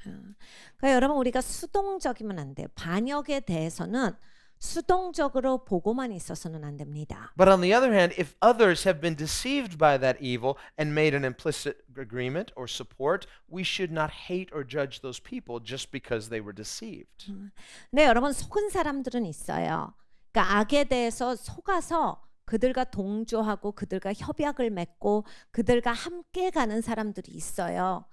그러니까 여러분 우리가 수동적이면 안 돼요. 반역에 대해서는 수동적으로 보고만 있어서는 안 됩니다. But on the other hand, if others have been deceived by that evil and made an implicit agreement or support, we should not hate or judge those people just because they were deceived. 근데 여러분 속은 사람들은 있어요. 그러니까 악에 대해서 속아서 그들과 동조하고 그들과 협약을 맺고 그들과 함께 가는 사람들이 있어요.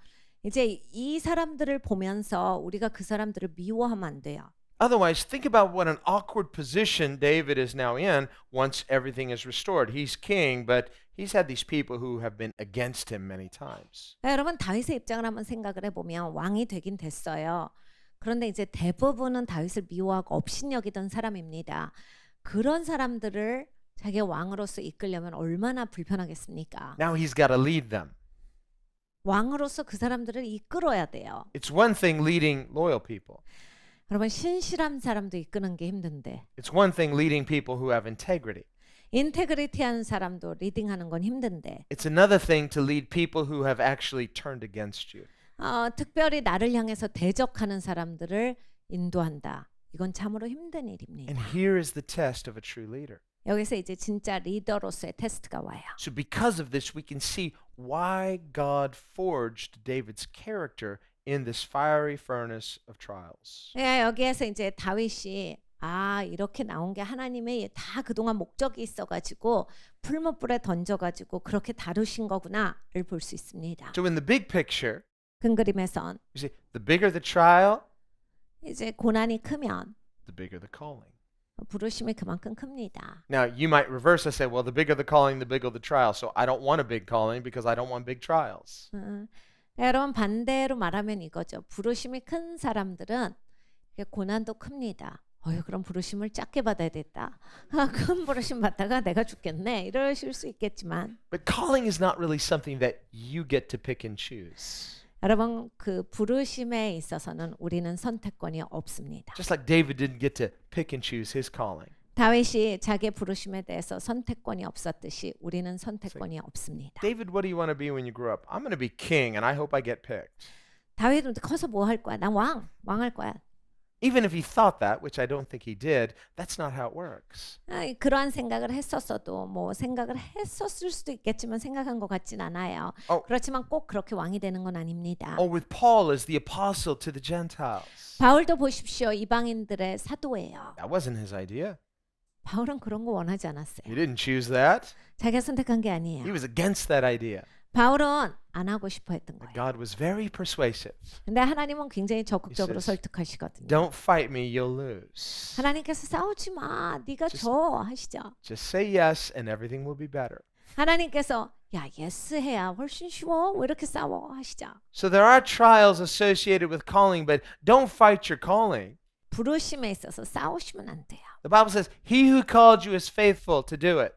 이제 이 사람들을 보면서 우리가 그 사람들을 미워하면 안 돼요. Otherwise, think about what an awkward position David is now in once everything is restored. He's king, but he's had these people who have been against him many times. 여러분 다윗의 입장을 한번 생각을 해보면 왕이 되긴 됐어요. 그런데 이제 대부분은 다윗을 미워하고 업신여기던 사람입니다. 그런 사람들을 자기가 왕으로서 이끌려면 얼마나 불편하겠습니까? Now he's got to lead them. 왕으로서 그 사람들을 이끌어야 돼요. It's one thing leading loyal people. 여러분 신실한 사람도 이끄는 게 힘든데 It's one thing leading people who have integrity. 인테그리티한 사람도 리딩하는 건 힘든데 It's another thing to lead people who have actually turned against you. 특별히 나를 향해서 대적하는 사람들을 인도한다. 이건 참으로 힘든 일입니다. And here is the test of a true leader. 여기서 이제 진짜 리더로서의 테스트가 와요. So because of this, we can see why God forged David's character in this fiery furnace of trials. 여기에서 이제 다윗이 아, 이렇게 나온 게 하나님의 다 그동안 목적이 있어가지고 풀무불에 던져가지고 그렇게 다루신 거구나를 볼 수 있습니다. So in the big picture, 큰 그림에선 you see, the bigger the trial, 이제 고난이 크면 the bigger the calling. 부르심이 그만큼 큽니다. Now, you might reverse and say, well, the bigger the calling, the bigger the trial. So I don't want a big calling because I don't want big trials. 여러분 반대로 말하면 이거죠. 부르심이 큰 사람들은 고난도 큽니다. 그럼 부르심을 작게 받아야 됐다. 큰 부르심 받다가 내가 죽겠네. 이러실 수 있겠지만 But calling is not really something that you get to pick and choose. 여러분 그 부르심에 있어서는 우리는 선택권이 없습니다. Just like David didn't get to pick and choose his calling. 다윗이 자기의 부르심에 대해서 선택권이 없었듯이 우리는 선택권이 없습니다. David, what do you want to be when you grow up? I'm going to be king and I hope I get picked. 다윗은 커서 뭐 할 거야? 난 왕할 거야. Even if he thought that, which I don't think he did, that's not how it works. 그러한 생각을 했었어도 뭐 생각을 했었을 수도 있겠지만 생각한 것 같진 않아요. 그렇지만 꼭 그렇게 왕이 되는 건 아닙니다. Or with Paul as the apostle to the Gentiles. 바울도 보십시오. 이방인들의 사도예요. That wasn't his idea. 바울은 그런 거 원하지 않았어요. He didn't choose that. 자기가 선택한 게 He 아니에요. was against that idea. 바울은 안 하고 싶어 했던 But 거예요. God was very persuasive. 근데 하나님은 굉장히 적극적으로 He says, 설득하시거든요. Don't fight me, you'll lose. 하나님께서 싸우지 마. 네가 Just- 져 하시죠. Just say yes and everything will be better. 하나님께서 야 예스 해야 훨씬 쉬워. 왜 이렇게 싸워 하시죠. So there are trials associated with calling, but don't fight your calling. 부르심에 있어서 싸우시면 안 돼요. The Bible says, He who called you is faithful to do it.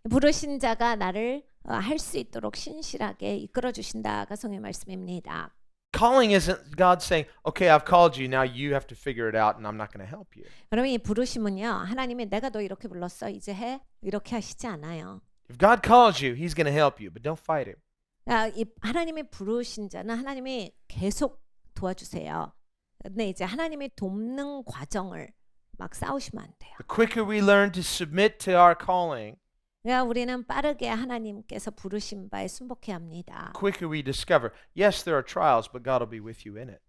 부르신 자가 나를 할 수 있도록 신실하게 이끌어 주신다가 성의 말씀입니다. Calling isn't God saying, okay, I've called you, now you have to figure it out and I'm not going to help you. 여러분 이 부르심은요. 하나님이 내가 너 이렇게 불렀어. 이제 해. 이렇게 하시지 않아요. If God calls you, He's going to help you, but don't fight Him. 이 하나님이 부르신 자는 하나님이 계속 도와주세요. 근데 이제 하나님이 돕는 과정을 막 싸우시면 안 돼요. The quicker we learn to submit to our calling, 그러니까 우리는 빠르게 하나님께서 부르신 바에 순복해야 합니다. quicker we discover, yes, there are trials, but God will be with you in it.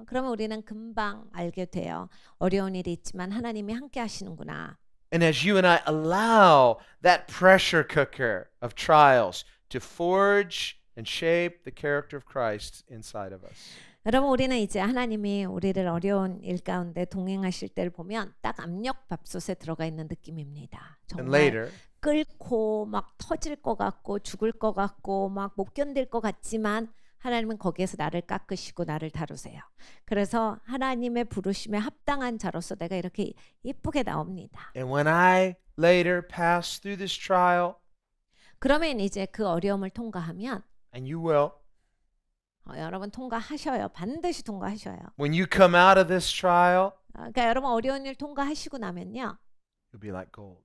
그러면 우리는 금방 알게 돼요. 어려운 일이 있지만 하나님이 함께 하시는구나. And as you and I allow that pressure cooker of trials to forge and shape the character of Christ inside of us. 여러분 우리는 이제 하나님이 우리를 어려운 일 가운데 동행하실 때를 보면 딱 압력 밥솥에 들어가 있는 느낌입니다. And 정말 later, 끓고 막 터질 것 같고 죽을 것 같고 막 못 견딜 것 같지만 하나님은 거기에서 나를 깎으시고 나를 다루세요. 그래서 하나님의 부르심에 합당한 자로서 내가 이렇게 이쁘게 나옵니다. and when I later pass through this trial, 그러면 이제 그 어려움을 통과하면 and you will, 여러분 통과하셔요. 반드시 통과하셔요. when you come out of this trial, 그러니까 여러분 어려운 일 통과하시고 나면요. you'll be like gold,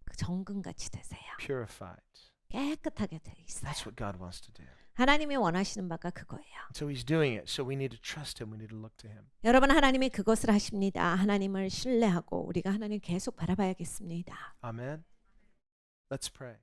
그 정금같이 되세요. purified. 깨끗하게 돼 있어요. That's what God wants to do. 하나님이 원하시는 바가 그거예요. So He's doing it. So we need to trust Him. We need to look to Him. 여러분 하나님이 그것을 하십니다. 하나님을 신뢰하고 우리가 하나님 계속 바라봐야겠습니다. Amen. Let's pray.